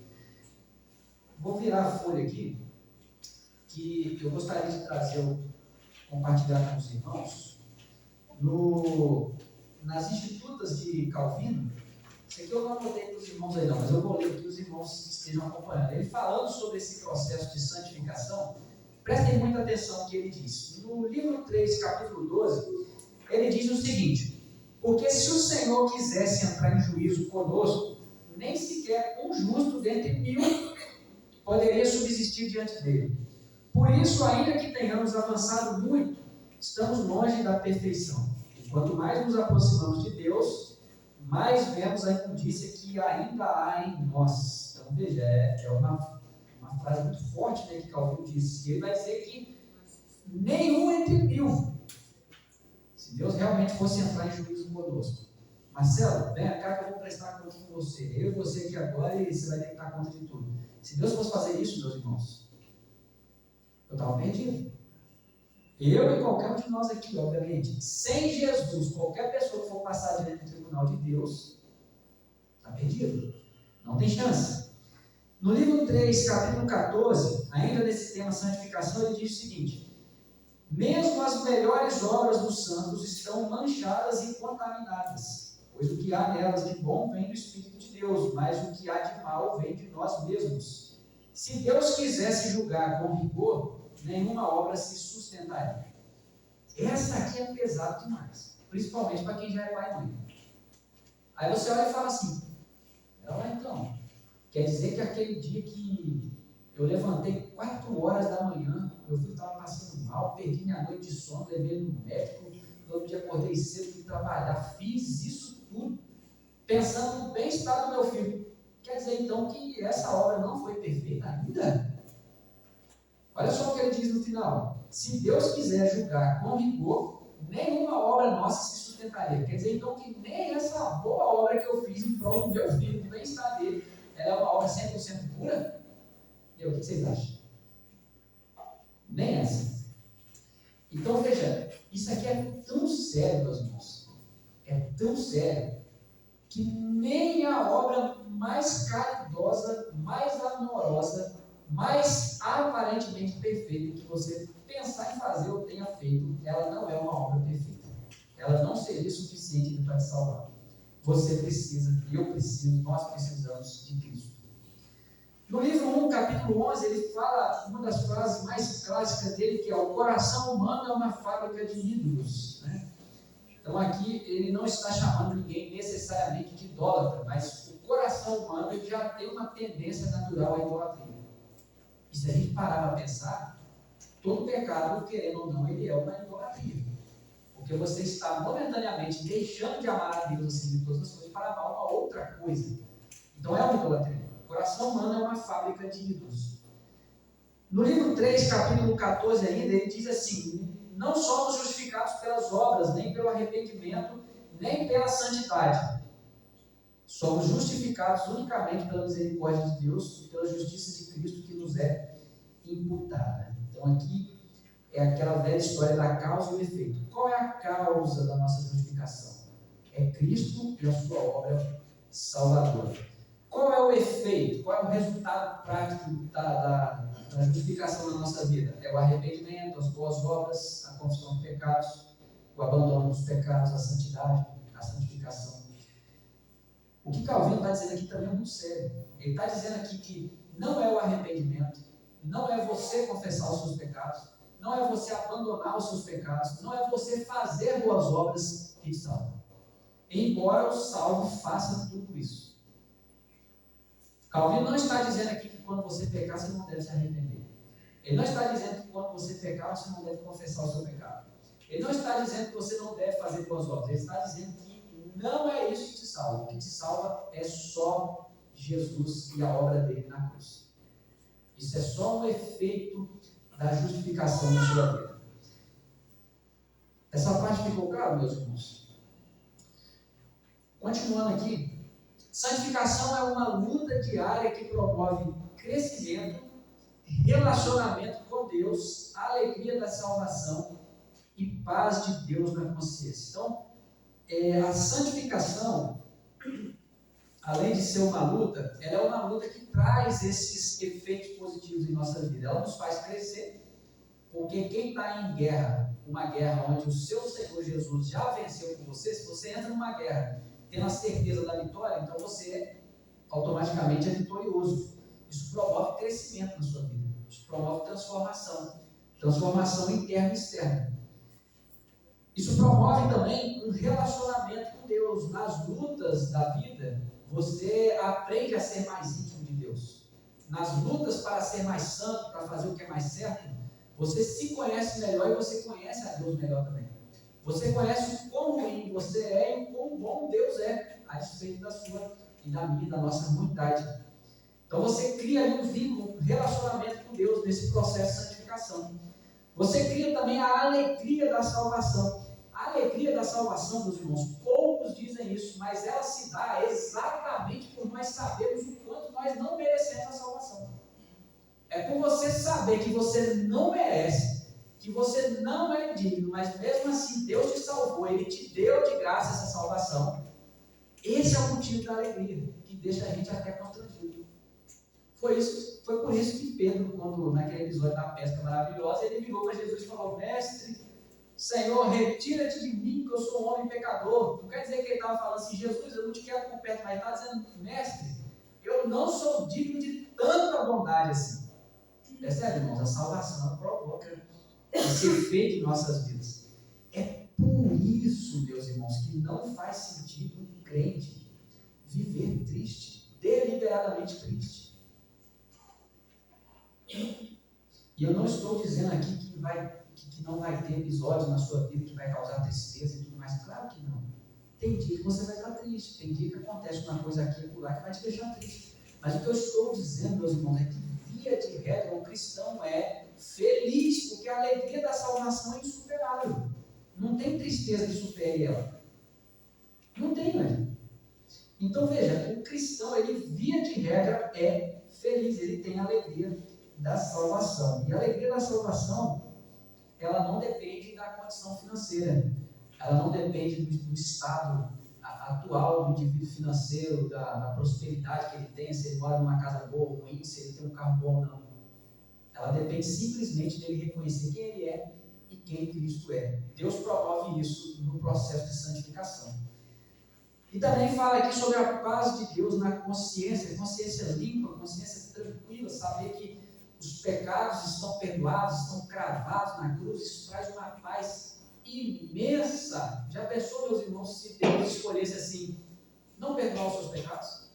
Vou virar a folha aqui, que eu gostaria de trazer, compartilhar com os irmãos, nas Institutas de Calvino. Isso aqui eu não anotei para os irmãos aí não, mas eu vou ler para que os irmãos estejam acompanhando. Ele falando sobre esse processo de santificação, prestem muita atenção no que ele diz. No livro 3, capítulo 12, ele diz o seguinte: porque se o Senhor quisesse entrar em juízo conosco, nem sequer um justo dentre 1000 poderia subsistir diante dele. Por isso, ainda que tenhamos avançado muito, estamos longe da perfeição. E quanto mais nos aproximamos de Deus, mais vemos a imundícia que ainda há em nós. Então, veja, é uma frase muito forte, né, que Calvino disse. Ele vai dizer que nenhum entre 1000, se Deus realmente fosse entrar em juízo conosco. Marcelo, vem cá que eu vou prestar conta com você. Eu e você aqui agora, e você vai ter que dar conta de tudo. Se Deus fosse fazer isso, meus irmãos, eu estava perdido. Eu e qualquer um de nós aqui, obviamente. Sem Jesus, qualquer pessoa que for passar diante do tribunal de Deus, está perdido. Não tem chance. No livro 3, capítulo 14, ainda nesse tema santificação, ele diz o seguinte: mesmo as melhores obras dos santos estão manchadas e contaminadas, pois o que há nelas de bom vem do Espírito de Deus, mas o que há de mal vem de nós mesmos. Se Deus quisesse julgar com rigor, nenhuma obra se sustentaria. Essa aqui é pesada demais, principalmente para quem já é pai e mãe. Aí você olha e fala assim: olha então, quer dizer que aquele dia que eu levantei 4 horas da manhã, meu filho estava passando mal, perdi minha noite de sono, levei no médico, no outro dia acordei cedo, fui trabalhar, fiz isso tudo, pensando no bem-estar do meu filho. Quer dizer então que essa obra não foi perfeita ainda? Olha só o que ele diz no final: se Deus quiser julgar com rigor, nenhuma obra nossa se sustentaria. Quer dizer então que nem essa boa obra que eu fiz em prol do meu filho, do bem-estar dele, ela é uma obra 100% pura? E o que vocês acham? Nem essa. Então veja, isso aqui é tão sério, meus irmãos, é tão sério, que nem a obra mais caridosa, mais amorosa, mais aparentemente perfeita que você pensar em fazer ou tenha feito, ela não é uma obra perfeita. Ela não seria suficiente para te salvar. Você precisa, eu preciso, nós precisamos de Cristo. No livro 1, capítulo 11, ele fala uma das frases mais clássicas dele, que é: o coração humano é uma fábrica de ídolos. Né? Então aqui ele não está chamando ninguém necessariamente de idólatra, mas o coração humano ele já tem uma tendência natural à idolatria. E se a gente parar para pensar, todo pecado, querendo ou não, ele é uma idolatria. Porque você está momentaneamente deixando de amar a Deus acima de todas as coisas para amar uma outra coisa. Então é uma idolatria. O coração humano é uma fábrica de ídolos. No livro 3, capítulo 14 ainda, ele diz assim: não somos justificados pelas obras, nem pelo arrependimento, nem pela santidade. Somos justificados unicamente pela misericórdia de Deus e pela justiça de Cristo que nos é imputada. Então aqui é aquela velha história da causa e o efeito. Qual é a causa da nossa justificação? É Cristo e a sua obra salvadora. Qual é o efeito? Qual é o resultado prático da justificação na nossa vida? É o arrependimento, as boas obras, a confissão de pecados, o abandono dos pecados, a santidade, a santificação. O que Calvino está dizendo aqui também é muito sério. Ele está dizendo aqui que não é o arrependimento, não é você confessar os seus pecados, não é você abandonar os seus pecados, não é você fazer boas obras que te salvam. Embora o salvo faça tudo isso. Calvino não está dizendo aqui que quando você pecar, você não deve se arrepender. Ele não está dizendo que quando você pecar, você não deve confessar o seu pecado. Ele não está dizendo que você não deve fazer boas obras. Ele está dizendo que não é isso que te salva. O que te salva é só Jesus e a obra dele na cruz. Isso é só um efeito da justificação na sua vida. Essa parte ficou clara, meus irmãos? Continuando aqui, santificação é uma luta diária que promove crescimento, relacionamento com Deus, alegria da salvação e paz de Deus na consciência. Então, a santificação, além de ser uma luta, ela é uma luta que traz esses efeitos positivos em nossa vida. Ela nos faz crescer, porque quem está em guerra, uma guerra onde o seu Senhor Jesus já venceu por você, se você entra numa guerra tendo a certeza da vitória, então você automaticamente é vitorioso. Isso promove crescimento na sua vida. Isso promove transformação interna e externa. Isso promove também um relacionamento com Deus. Nas lutas da vida, você aprende a ser mais íntimo de Deus. Nas lutas para ser mais santo, para fazer o que é mais certo, você se conhece melhor e você conhece a Deus melhor também. Você conhece o quão ruim você é e o quão bom Deus é, a despeito da sua e da minha, da nossa ruindade. Então você cria ali um vínculo, um relacionamento com Deus nesse processo de santificação. Você cria também a alegria da salvação. A alegria da salvação, meus irmãos, poucos dizem isso, mas ela se dá exatamente por nós sabermos o quanto nós não merecemos a salvação. É por você saber que você não merece, que você não é digno, mas mesmo assim Deus te salvou, Ele te deu de graça essa salvação. Esse é o motivo da alegria, que deixa a gente até constrangido. Foi por isso que Pedro, quando naquele episódio da pesca maravilhosa, ele virou para Jesus e falou: Mestre, Senhor, retira-te de mim, que eu sou um homem pecador. Não quer dizer que ele estava falando assim: Jesus, eu não te quero por perto, mas ele estava dizendo: Mestre, eu não sou digno de tanta bondade assim. Percebe, irmãos? A salvação provoca esse efeito em nossas vidas. É por isso, meus irmãos, que não faz sentido um crente viver triste, deliberadamente triste. E eu não estou dizendo aqui que não vai ter episódios na sua vida que vai causar tristeza e tudo mais. Claro que não. Tem dia que você vai estar triste, tem dia que acontece uma coisa aqui e lá que vai te deixar triste. Mas o que eu estou dizendo, meus irmãos, é que via de regra o cristão é feliz, porque a alegria da salvação é insuperável. Não tem tristeza que supere ela. Não tem, né? Então veja, o cristão, ele via de regra é feliz, ele tem a alegria da salvação. E a alegria da salvação, ela não depende da condição financeira, ela não depende do estado atual do indivíduo financeiro, da prosperidade que ele tem, se ele mora numa casa boa ou ruim, se ele tem um carro bom ou não. Ela depende simplesmente dele reconhecer quem ele é e quem Cristo é. Deus promove isso no processo de santificação. E também fala aqui sobre a paz de Deus na consciência limpa, consciência tranquila, saber que os pecados estão perdoados, estão cravados na cruz. Isso traz uma paz imensa. Já pensou, meus irmãos, se Deus escolhesse assim, não perdoar os seus pecados?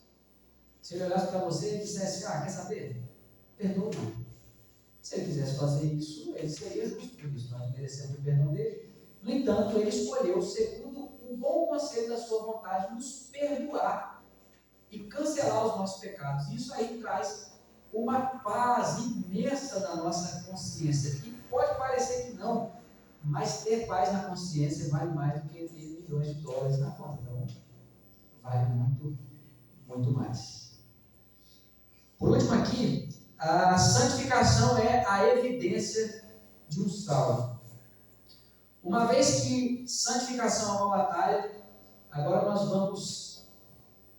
Se ele olhasse para você e dissesse: quer saber? Perdoa. Se ele quisesse fazer isso, ele seria justo por isso, nós merecemos o perdão dele. No entanto, ele escolheu, segundo o bom conselho da sua vontade, nos perdoar e cancelar os nossos pecados. Isso aí traz uma paz imensa na nossa consciência. E pode parecer que não, mas ter paz na consciência vale mais do que ter milhões de dólares na conta. Então, vale muito, muito mais. Por último aqui, a santificação é a evidência de um salvo. Uma vez que santificação é uma batalha, agora nós vamos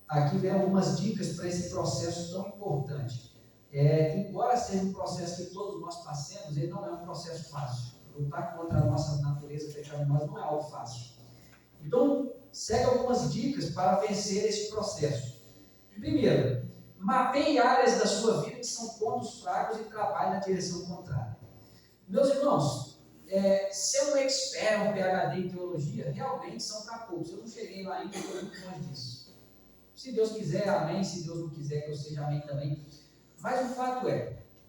aqui vem algumas dicas para esse processo tão importante. Embora seja um processo que todos nós passemos, ele não é um processo fácil. Lutar contra a nossa natureza pecaminosa não é algo fácil. Então, segue algumas dicas para vencer esse processo. Primeiro, mapeie áreas da sua vida que são pontos fracos e trabalhe na direção contrária. Meus irmãos, ser um expert, um PhD em teologia, realmente são para poucos. Eu não cheguei lá ainda, estou muito longe disso. Se Deus quiser, amém. Se Deus não quiser, que eu seja amém também. Mas o fato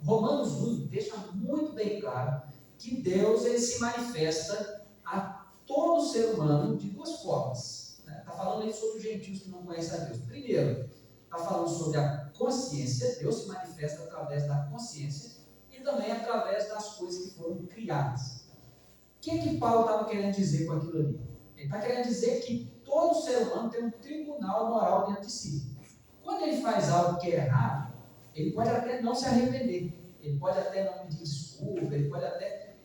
Romanos 1 deixa muito bem claro que Deus ele se manifesta a todo ser humano de duas formas. Está falando aí sobre os gentios que não conhecem a Deus. Primeiro, está falando sobre a consciência. Deus se manifesta através da consciência e também através das coisas que foram criadas. O que Paulo estava querendo dizer com aquilo ali? Ele está querendo dizer que todo ser humano tem um tribunal moral dentro de si. Quando ele faz algo que é errado, ele pode até não se arrepender, ele pode até não pedir desculpa, ele pode até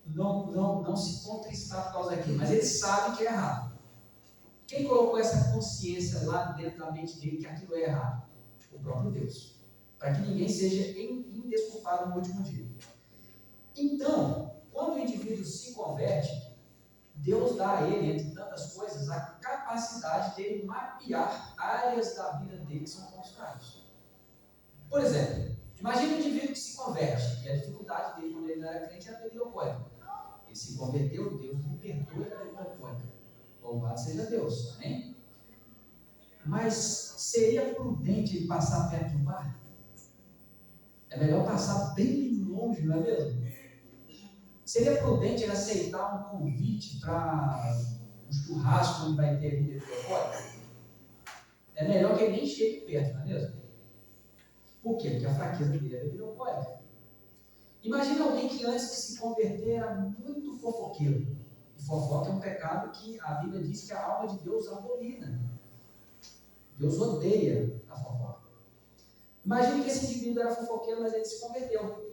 não se contristar por causa daquilo, mas ele sabe que é errado. Quem colocou essa consciência lá dentro da mente dele que aquilo é errado? O próprio Deus. Para que ninguém seja indesculpado no último dia. Então, quando o indivíduo se converte, Deus dá a ele, entre tantas coisas, a capacidade dele mapear áreas da vida dele que são pontos fracos. Por exemplo, imagine um indivíduo que se converte, e a dificuldade dele quando ele não era crente era bebida alcoólica. Ele se converteu, Deus libertou ele da bebida alcoólica. Louvado seja Deus, amém? Mas seria prudente ele passar perto de um bar? É melhor passar bem longe, não é mesmo? Seria prudente ele aceitar um convite para um churrasco onde vai ter bebida alcoólica? É melhor que ele nem chegue perto, não é mesmo? Por quê? Porque a fraqueza dele é bebida alcoólica. Imagina alguém que antes de se converter era muito fofoqueiro. E fofoca é um pecado que a Bíblia diz que a alma de Deus abomina. Deus odeia a fofoca. Imagine que esse indivíduo era fofoqueiro, mas ele se converteu.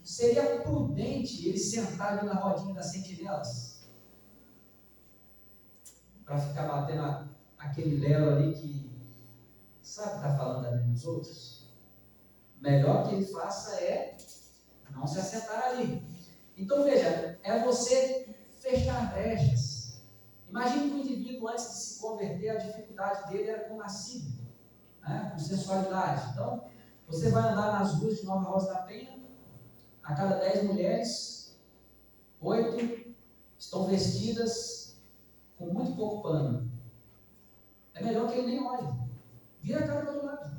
Seria prudente ele sentar ali na rodinha das sentinelas para ficar batendo aquele lero ali que sabe que está falando da vida dos outros? Melhor que ele faça não se assentar ali. Então veja, você fechar brechas. Imagine que o indivíduo antes de se converter, a dificuldade dele era com lascívia, com sensualidade. Então, você vai andar nas ruas de Nova Rosa da Penha, a cada 10 mulheres, 8 estão vestidas com muito pouco pano. É melhor que ele nem olhe. Vira a cara para o outro lado.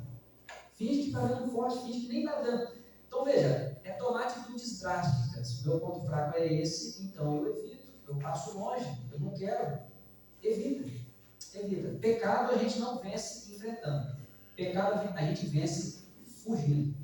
Finge que está dando forte, finge que nem está dando. Então veja, tomar atitudes drásticas. O meu ponto fraco é esse, então eu evito. Eu passo longe, eu não quero. Evita. Pecado a gente não vence enfrentando. Pecado a gente vence fugindo.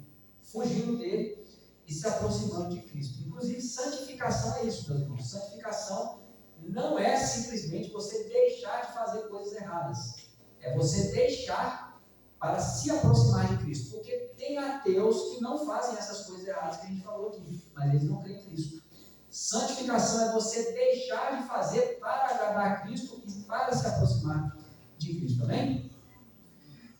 Fugindo dele e se aproximando de Cristo. Inclusive, santificação é isso, meus irmãos. Santificação não é simplesmente você deixar de fazer coisas erradas. É você deixar para se aproximar de Cristo. Porque tem ateus que não fazem essas coisas erradas que a gente falou aqui, mas eles não creem em Cristo. Santificação é você deixar de fazer para agradar a Cristo e para se aproximar de Cristo, amém?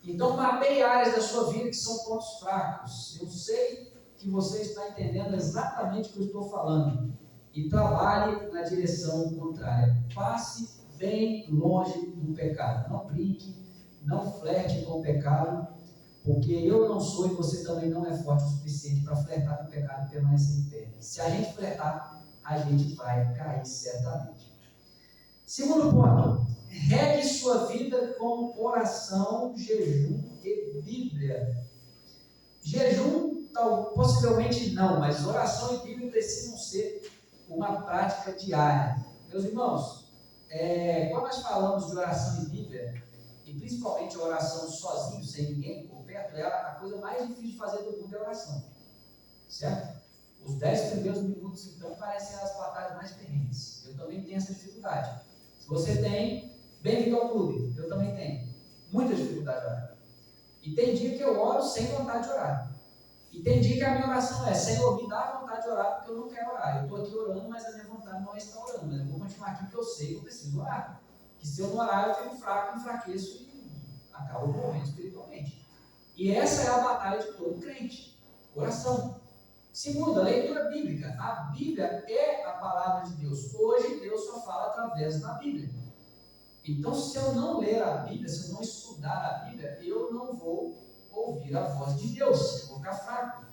Então, mapeie áreas da sua vida que são pontos fracos. Eu sei que você está entendendo exatamente o que eu estou falando. E trabalhe na direção contrária. Passe bem longe do pecado. Não brinque, não flerte com o pecado, porque eu não sou e você também não é forte o suficiente para flertar com o pecado e permanecer em pé. Se a gente flertar, a gente vai cair certamente. Segundo ponto, regue sua vida com oração, jejum e Bíblia. Jejum, possivelmente não, mas oração e Bíblia precisam ser uma prática diária. Meus irmãos, quando nós falamos de oração e Bíblia, e principalmente a oração sozinho, sem ninguém por perto, a coisa mais difícil de fazer do mundo é a oração. Certo? Os 10 primeiros minutos, então, parecem as batalhas mais terríveis. Eu também tenho essa dificuldade. Se você tem, bem-vindo ao clube. Eu também tenho. Muita dificuldade de orar. E tem dia que eu oro sem vontade de orar. E tem dia que a minha oração Senhor, me dá vontade de orar porque eu não quero orar. Eu estou aqui orando, mas a minha vontade não é estar orando. Mas eu vou continuar aqui porque eu sei que eu preciso orar. Que se eu não orar, eu fico fraco, enfraqueço e acabam morrendo espiritualmente. E essa é a batalha de todo crente. Oração. Segundo, a leitura bíblica. A Bíblia é a palavra de Deus. Hoje, Deus só fala através da Bíblia. Então, se eu não ler a Bíblia, se eu não estudar a Bíblia, eu não vou ouvir a voz de Deus. Eu vou ficar fraco.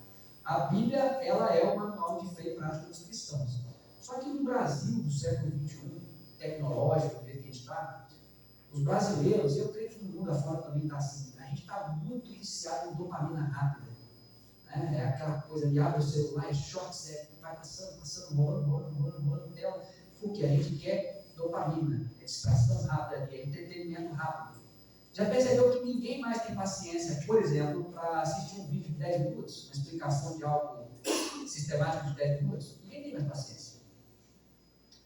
A Bíblia, ela é o manual de fé e prática dos cristãos. Só que no Brasil, do século XXI, tecnológico, do jeito que a gente está, os brasileiros, eu creio que no mundo afora também está assim, a gente está muito viciado em dopamina rápida. É aquela coisa de abre o celular, shorts, vai passando, rolando tela, porque a gente quer dopamina, é distração rápida, é entretenimento rápido. Já percebeu que ninguém mais tem paciência, por exemplo, para assistir um vídeo de 10 minutos, uma explicação de algo sistemático de 10 minutos? Ninguém tem mais paciência.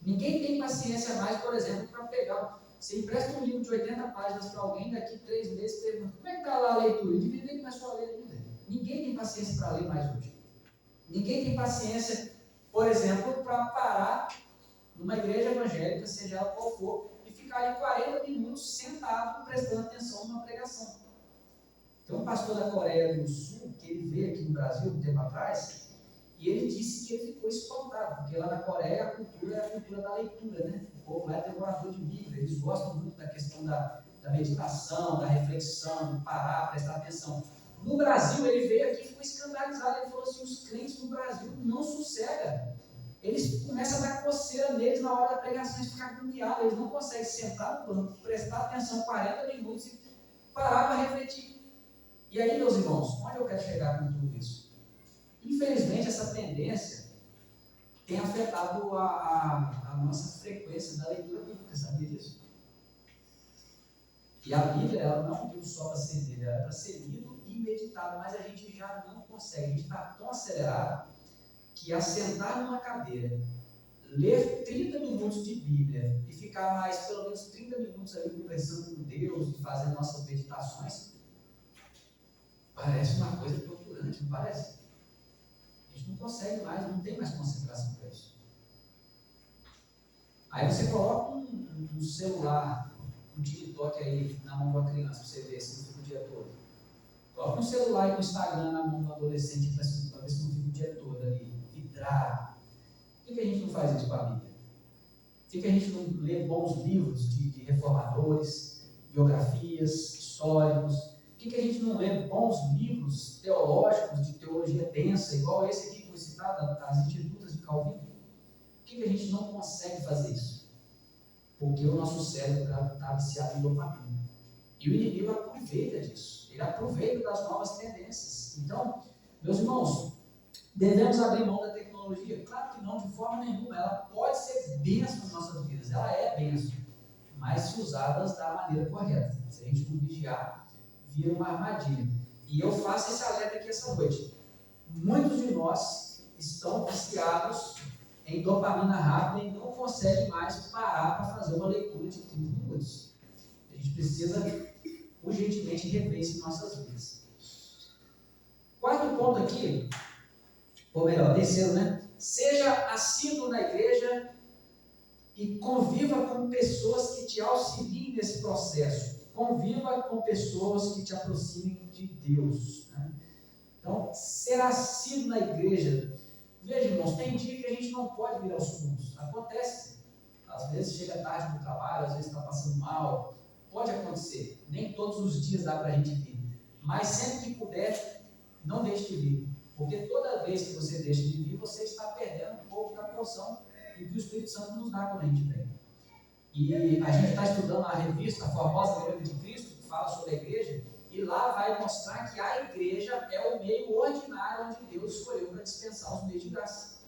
Ninguém tem paciência mais, por exemplo, para pegar. Você empresta um livro de 80 páginas para alguém, daqui 3 meses pergunta: como é que está lá a leitura? E ninguém começou a ler ainda. Ninguém tem paciência para ler mais hoje. Ninguém tem paciência, por exemplo, para parar numa igreja evangélica, seja ela qual for, e ficar ali 40 minutos sentado, prestando atenção numa pregação. Tem um pastor da Coreia do Sul, que ele veio aqui no Brasil um tempo atrás, e ele disse que ele ficou espantado, porque lá na Coreia a cultura é a cultura da leitura, né? O povo lá é devorador de Bíblia, eles gostam muito da questão da meditação, da reflexão, de parar, prestar atenção. No Brasil, ele veio aqui e ficou escandalizado. Ele falou assim: os crentes no Brasil não sossegam. Eles começam a dar coceira neles na hora da pregação, eles ficam agoniados, eles não conseguem sentar no banco, prestar atenção 40 minutos e parar para refletir. E aí, meus irmãos, onde eu quero chegar com tudo isso? Infelizmente, essa tendência tem afetado a nossa frequência da leitura bíblica, sabia disso? E a Bíblia, ela não veio só para ser lida, ela é para ser lido e meditado, mas a gente já não consegue, a gente está tão acelerado que assentar numa cadeira, ler 30 minutos de Bíblia e ficar mais pelo menos 30 minutos ali conversando com Deus e fazendo nossas meditações, parece uma coisa torturante, não parece? A gente não consegue mais, não tem mais concentração para isso. Aí você coloca um celular, um TikTok aí na mão de uma criança, para você ver se não fica o dia todo. Coloca um celular e um Instagram na mão do adolescente para ver se não fica o dia todo ali, vidrado. Por que a gente não faz isso com a Bíblia? Por que a gente não lê bons livros de reformadores, biografias, históricos? Por que a gente não lê bons livros teológicos, de teologia densa, igual esse aqui que foi citado, as Institutas de Calvino? Por que a gente não consegue fazer isso? Porque o nosso cérebro está viciado em dopamina. E o inimigo aproveita disso. Ele aproveita das novas tendências. Então, meus irmãos, devemos abrir mão da tecnologia? Claro que não, de forma nenhuma. Ela pode ser bênção em nossas vidas. Ela é bênção. Mas se usadas da maneira correta. Se a gente não vigiar, vira uma armadilha. E eu faço esse alerta aqui essa noite. Muitos de nós estão viciados em dopamina rápida e não conseguem mais parar para fazer uma leitura de 30 minutos. A gente precisa urgentemente rever isso em nossas vidas. Quarto ponto aqui, ou melhor, terceiro, né? Seja assíduo na igreja e conviva com pessoas que te auxiliem nesse processo. Conviva com pessoas que te aproximem de Deus. Né? Então, ser assíduo na igreja. Veja, irmãos, tem dia que a gente não pode vir aos cultos. Acontece. Às vezes chega tarde no trabalho, às vezes está passando mal. Pode acontecer. Nem todos os dias dá para a gente vir. Mas sempre que puder, não deixe de vir. Porque toda vez que você deixa de vir, você está perdendo um pouco da porção que o Espírito Santo nos dá quando a gente vem. E a gente está estudando a revista, a famosa Noiva de Cristo, que fala sobre a igreja, e lá vai mostrar que a igreja é o meio ordinário onde Deus escolheu para dispensar os meios de graça.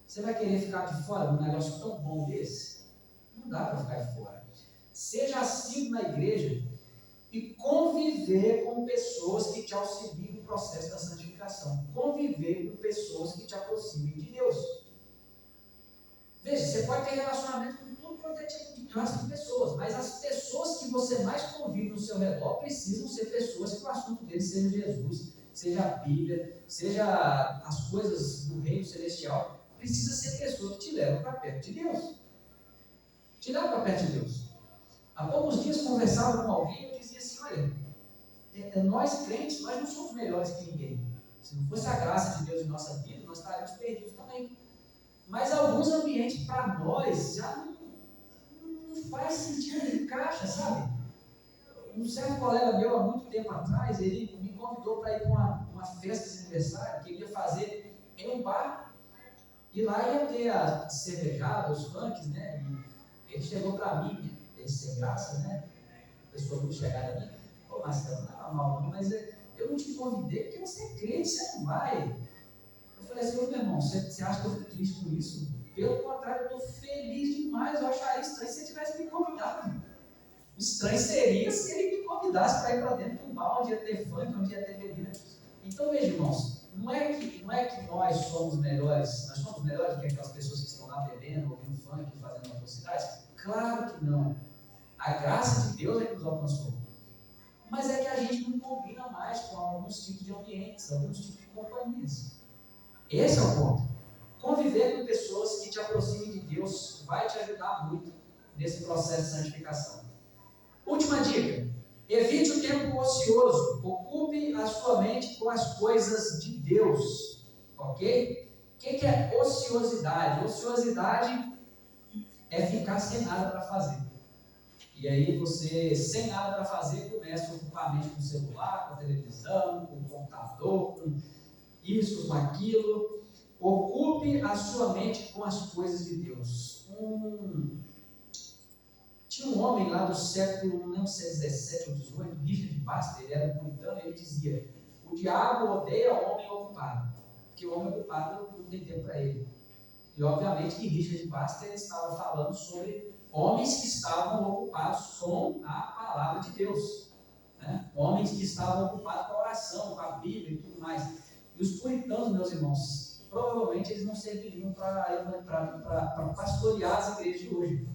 Você vai querer ficar de fora de um negócio tão bom desse? Não dá para ficar de fora. Seja assíduo na igreja e conviver com pessoas que te auxiliem no processo da santificação. Conviver com pessoas que te aproximem de Deus. Veja, você pode ter relacionamento com tudo quanto é tipo de classe de pessoas, mas as pessoas que você mais convive no seu redor precisam ser pessoas que o assunto deles seja Jesus, seja a Bíblia, seja as coisas do reino celestial. Precisa ser pessoas que te levam para perto de Deus. Te levam para perto de Deus. Há poucos dias conversava com alguém e eu dizia assim: olha, Nós crentes, nós não somos melhores que ninguém. Se não fosse a graça de Deus em nossa vida, nós estaríamos perdidos também. Mas alguns ambientes para nós já não faz sentido, não encaixa, sabe? Um certo colega meu, há muito tempo atrás, ele me convidou para ir para uma festa de aniversário que ele ia fazer em um bar. E lá ia ter a cervejada, os funks, né? E ele chegou para mim, ele sem graça, né? A pessoa muito chegada a mim. Ô Marcelo, não é mal, não, mas eu não te convidei porque você é crente, você não vai. Eu falei assim, ô meu irmão, você acha que eu fico triste com isso? Pelo contrário, eu estou feliz demais. Eu acharia estranho se você tivesse me convidado. Estranho seria se ele me convidasse para ir para dentro de um bar onde ia ter funk, onde ia ter bebida. Então, veja, irmãos, não é que nós somos melhores, nós somos melhores do que aquelas pessoas que estão lá bebendo, ouvindo funk, fazendo atrocidades? Claro que não. A graça de Deus é que nos alcançou. Mas é que a gente não combina mais com alguns tipos de ambientes, alguns tipos de companhias. Esse é o ponto. Conviver com pessoas que te aproximem de Deus vai te ajudar muito nesse processo de santificação. Última dica: evite o tempo ocioso, ocupe a sua mente com as coisas de Deus, ok? O que é ociosidade? Ociosidade é ficar sem nada para fazer. E aí você, sem nada para fazer, começa a ocupar a mente com o celular, com a televisão, com o computador, com isso, com aquilo. Ocupe a sua mente com as coisas de Deus. Tinha um homem lá do século, não sei se 17 ou 18, Richard Baxter, ele era um puritano, ele dizia: o diabo odeia o homem ocupado, porque o homem ocupado não tem tempo para ele. E obviamente que Richard Baxter estava falando sobre homens que estavam ocupados com a palavra de Deus, né? Homens que estavam ocupados com a oração, com a Bíblia e tudo mais. E os puritanos, meus irmãos, provavelmente eles não serviriam para pastorear as igrejas de hoje.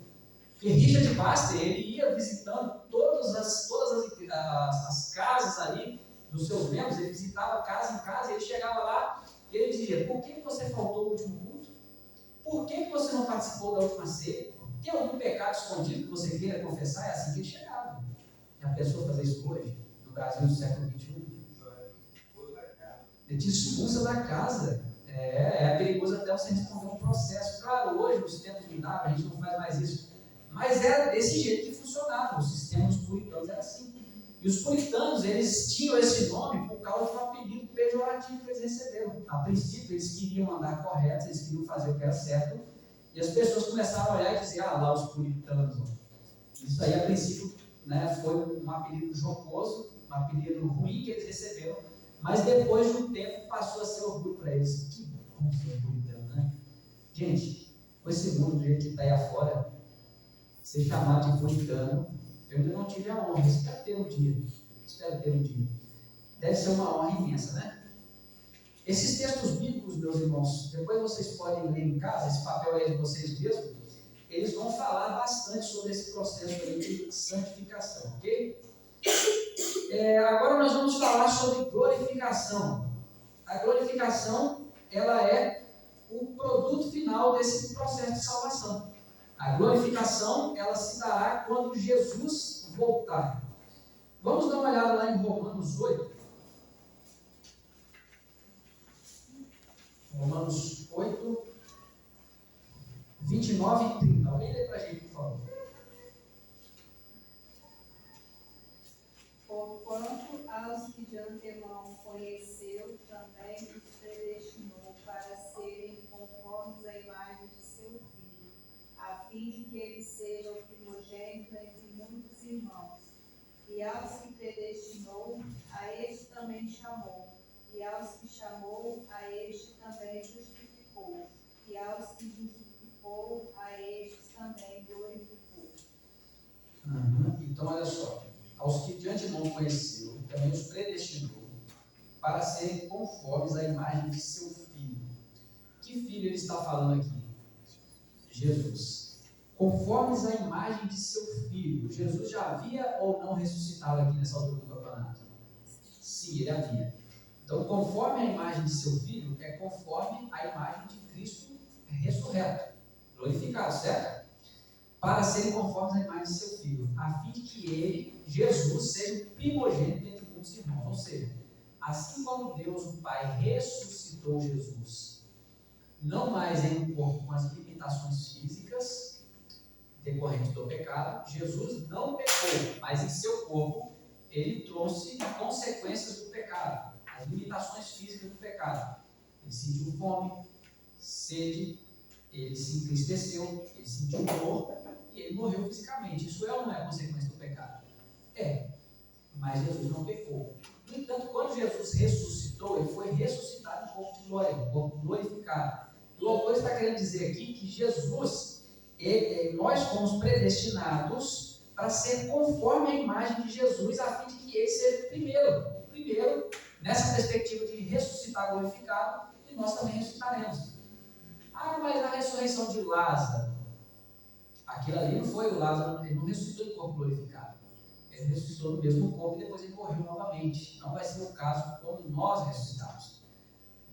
Porque Richard Baxter, ele ia visitando todas as casas ali dos seus membros, ele visitava casa em casa, ele chegava lá e ele dizia: por que você faltou no último culto? Por que você não participou da última ceia? Tem algum pecado escondido que você queira confessar? É assim que ele chegava. Já pensou fazer isso hoje, no Brasil do século XXI? Ele te expulsa da casa. É perigoso até você responder um processo. Claro, hoje, nos tempos mudaram, a gente não faz mais isso. Mas era desse jeito que funcionava. O sistema dos puritanos era assim. E os puritanos, eles tinham esse nome por causa de um apelido pejorativo que eles receberam. A princípio, eles queriam andar correto, eles queriam fazer o que era certo. E as pessoas começaram a olhar e dizer: ah, lá os puritanos. Isso aí, a princípio, né, foi um apelido jocoso, um apelido ruim que eles receberam. Mas depois de um tempo, passou a ser orgulho para eles. Que bom ser puritano, né? Gente, com esse mundo do jeito que está aí afora, ser chamado de puritano, eu ainda não tive a honra, espero ter um dia. Deve ser uma honra imensa, né? Esses textos bíblicos, meus irmãos, depois vocês podem ler em casa, esse papel aí de vocês mesmos, eles vão falar bastante sobre esse processo aí de santificação, ok? Agora nós vamos falar sobre glorificação. A glorificação, ela é o produto final desse processo de salvação. A glorificação, ela se dará quando Jesus voltar. Vamos dar uma olhada lá em Romanos 8. Romanos 8, 29 e 30. Alguém lê para a gente, por favor. Porquanto aos que de antemão conheceu, também os predestinou para serem conformes à imagem de seu Filho, a fim de que ele seja o primogênito entre muitos irmãos. E aos que predestinou, a este também chamou. E aos que chamou, a este também justificou. E aos que justificou, a estes também glorificou. Então, olha só. Aos que de antemão conheceu, também os predestinou para serem conformes à imagem de seu Filho. Que filho ele está falando aqui? Jesus. Conformes à imagem de seu Filho. Jesus já havia ou não ressuscitado aqui nessa altura do campeonato? Sim, ele havia. Então, conforme a imagem de seu Filho, é conforme a imagem de Cristo ressurreto, glorificado, certo? Para serem conformes à imagem de seu Filho, a fim de que ele, Jesus, seja o primogênito entre muitos irmãos. Ou seja, assim como Deus, o Pai, ressuscitou Jesus, não mais em um corpo com as limitações físicas decorrentes do pecado, Jesus não pecou, mas em seu corpo ele trouxe consequências do pecado, as limitações físicas do pecado. Ele sentiu fome, sede, ele se entristeceu, ele sentiu dor e ele morreu fisicamente. Isso é ou não é consequência do pecado? É, mas Jesus não pecou. No entanto, quando Jesus ressuscitou, ele foi ressuscitado em corpo de glória, em corpo glorificado. O autor está querendo dizer aqui que Jesus, nós fomos predestinados para ser conforme a imagem de Jesus, a fim de que ele seja o primeiro nessa perspectiva de ressuscitar glorificado, e nós também ressuscitaremos. Ah, mas a ressurreição de Lázaro, aquilo ali não foi o Lázaro, ele não ressuscitou em corpo glorificado. Ele ressuscitou no mesmo corpo e depois ele morreu novamente. Não vai ser o caso quando nós ressuscitamos.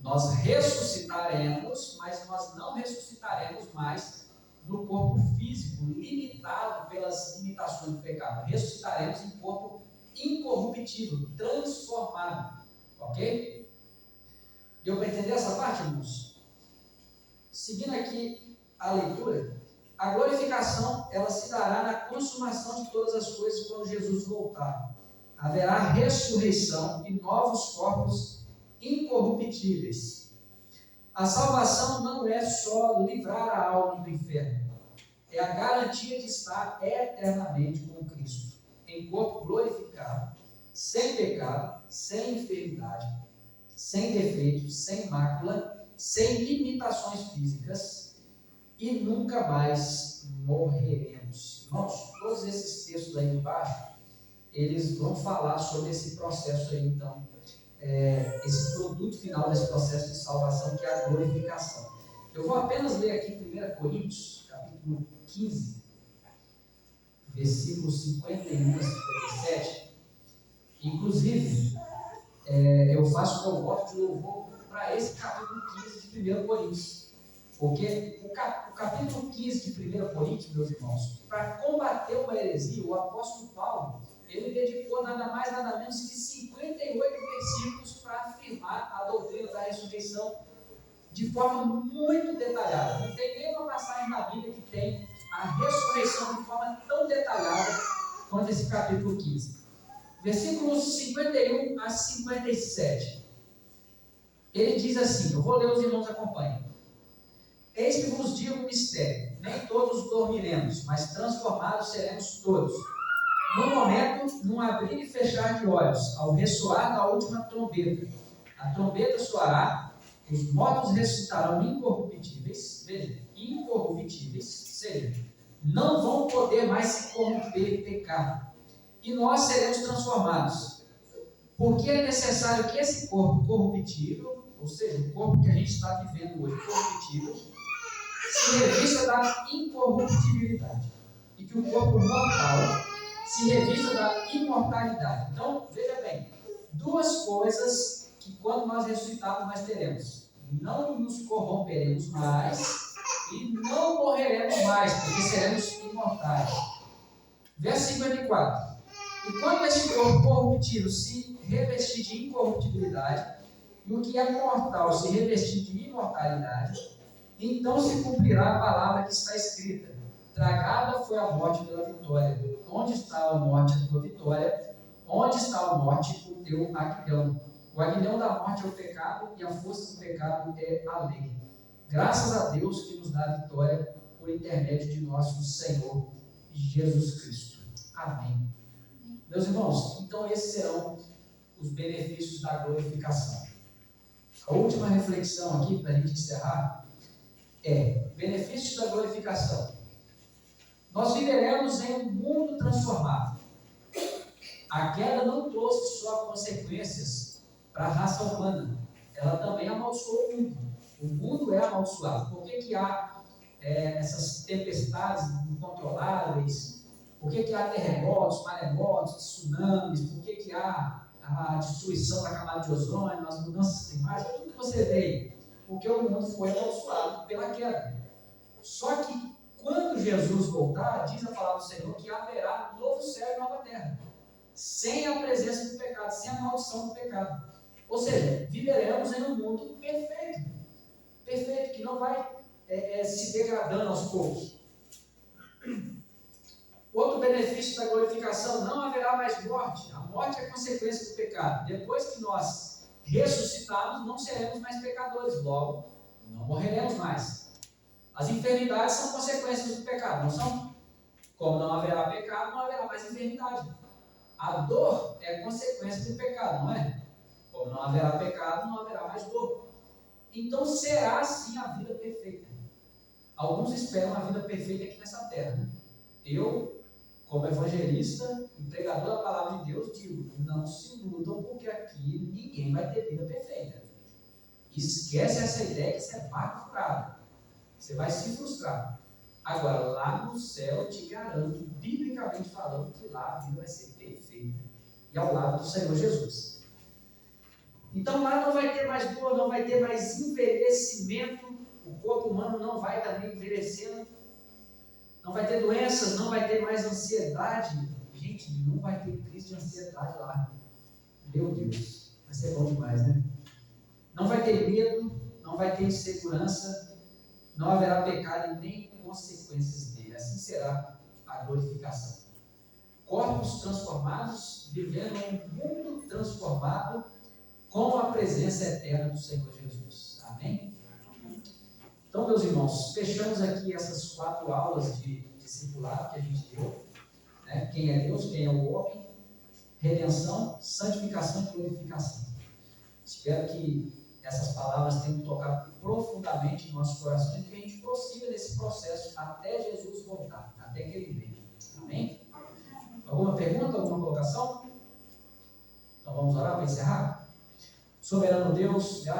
Nós ressuscitaremos, mas nós não ressuscitaremos mais no corpo físico, limitado pelas limitações do pecado. Ressuscitaremos em corpo incorruptível, transformado. Ok? Deu para entender essa parte, irmãos? Seguindo aqui a leitura, a glorificação, ela se dará na consumação de todas as coisas quando Jesus voltar. Haverá ressurreição e novos corpos incorruptíveis. A salvação não é só livrar a alma do inferno, é a garantia de estar eternamente com Cristo, em corpo glorificado, sem pecado, sem enfermidade, sem defeitos, sem mácula, sem limitações físicas, e nunca mais morreremos. Irmãos, todos esses textos aí embaixo, eles vão falar sobre esse processo aí, então, esse produto final desse processo de salvação, que é a glorificação. Eu vou apenas ler aqui 1 Coríntios, capítulo 15, versículos 51 a 57. Inclusive, eu faço o meu voto de louvor para esse capítulo 15 de 1 Coríntios. Porque o capítulo 15 de 1 Coríntios, meus irmãos, para combater uma heresia, o apóstolo Paulo, ele dedicou nada mais, nada menos que 58 versículos para afirmar a doutrina da ressurreição de forma muito detalhada. Não tem nenhuma passagem na Bíblia que tem a ressurreição de forma tão detalhada quanto esse capítulo 15. Versículos 51 a 57. Ele diz assim, eu vou ler, os irmãos acompanhem. Eis que vos digo um mistério, nem todos dormiremos, mas transformados seremos todos. No momento, num abrir e fechar de olhos, ao ressoar da última trombeta. A trombeta soará, os mortos ressuscitarão incorruptíveis, veja, incorruptíveis, seja, não vão poder mais se corromper e pecar. E nós seremos transformados. Porque é necessário que esse corpo corruptível, ou seja, o corpo que a gente está vivendo hoje, corruptível, se revista da incorruptibilidade, e que o corpo mortal se revista da imortalidade. Então, veja bem, duas coisas que quando nós ressuscitarmos nós teremos: não nos corromperemos mais e não morreremos mais, porque seremos imortais. Verso 54. E quando esse corpo corruptível se revestir de incorruptibilidade, e o que é mortal se revestir de imortalidade, então se cumprirá a palavra que está escrita: tragada foi a morte pela vitória. Onde está a morte, a tua vitória? Onde está a morte, o teu aguilhão? O aguilhão da morte é o pecado, e a força do pecado é a lei. Graças a Deus que nos dá a vitória por intermédio de nosso Senhor Jesus Cristo. Amém. Meus irmãos, então esses serão os benefícios da glorificação. A última reflexão aqui, para a gente encerrar, benefícios da glorificação. Nós viveremos em um mundo transformado. A queda não trouxe só consequências para a raça humana, ela também amaldiçoou o mundo. O mundo é amaldiçoado. Por que há essas tempestades incontroláveis? Por que há terremotos, maremotos, tsunamis? Por que há a destruição da camada de ozônio, as mudanças climáticas? Tudo que você vê, porque o mundo foi amaldiçoado pela queda. Só que quando Jesus voltar, diz a palavra do Senhor que haverá um novo céu e nova terra. sem a presença do pecado, sem a maldição do pecado. Ou seja, viveremos em um mundo perfeito, perfeito, que não vai se degradando aos poucos. Outro benefício da glorificação: não haverá mais morte. A morte é consequência do pecado. Depois que nós ressuscitarmos, não seremos mais pecadores, logo, não morreremos mais. As enfermidades são consequências do pecado, não são? Como não haverá pecado, não haverá mais enfermidade. A dor é consequência do pecado, não é? Como não haverá pecado, não haverá mais dor. Então será sim a vida perfeita. Alguns esperam a vida perfeita aqui nessa terra, né? Eu, como evangelista e pregador da palavra de Deus, digo: não se iludam, porque aqui ninguém vai ter vida perfeita. Esquece essa ideia, que isso é barco furado. Você vai se frustrar. Agora, lá no céu, eu te garanto, biblicamente falando, que lá a vida vai ser perfeita. E ao lado do Senhor Jesus. Então lá não vai ter mais dor, não vai ter mais envelhecimento. O corpo humano não vai também envelhecendo. Não vai ter doenças, não vai ter mais ansiedade. Gente, não vai ter crise de ansiedade lá. Meu Deus, vai ser bom demais, né? Não vai ter medo, não vai ter insegurança, não haverá pecado e nem consequências dele. Assim será a glorificação. Corpos transformados, vivendo em um mundo transformado, com a presença eterna do Senhor Jesus. Amém? Então, meus irmãos, fechamos aqui essas 4 aulas de discipulado que a gente deu, né? Quem é Deus, quem é o homem, redenção, santificação e glorificação. Espero que essas palavras tenham tocado profundamente em nossos corações e que a gente prossiga nesse processo até Jesus voltar, até que Ele venha. Amém? Alguma pergunta, alguma colocação? Então vamos orar para encerrar? Soberano Deus, graças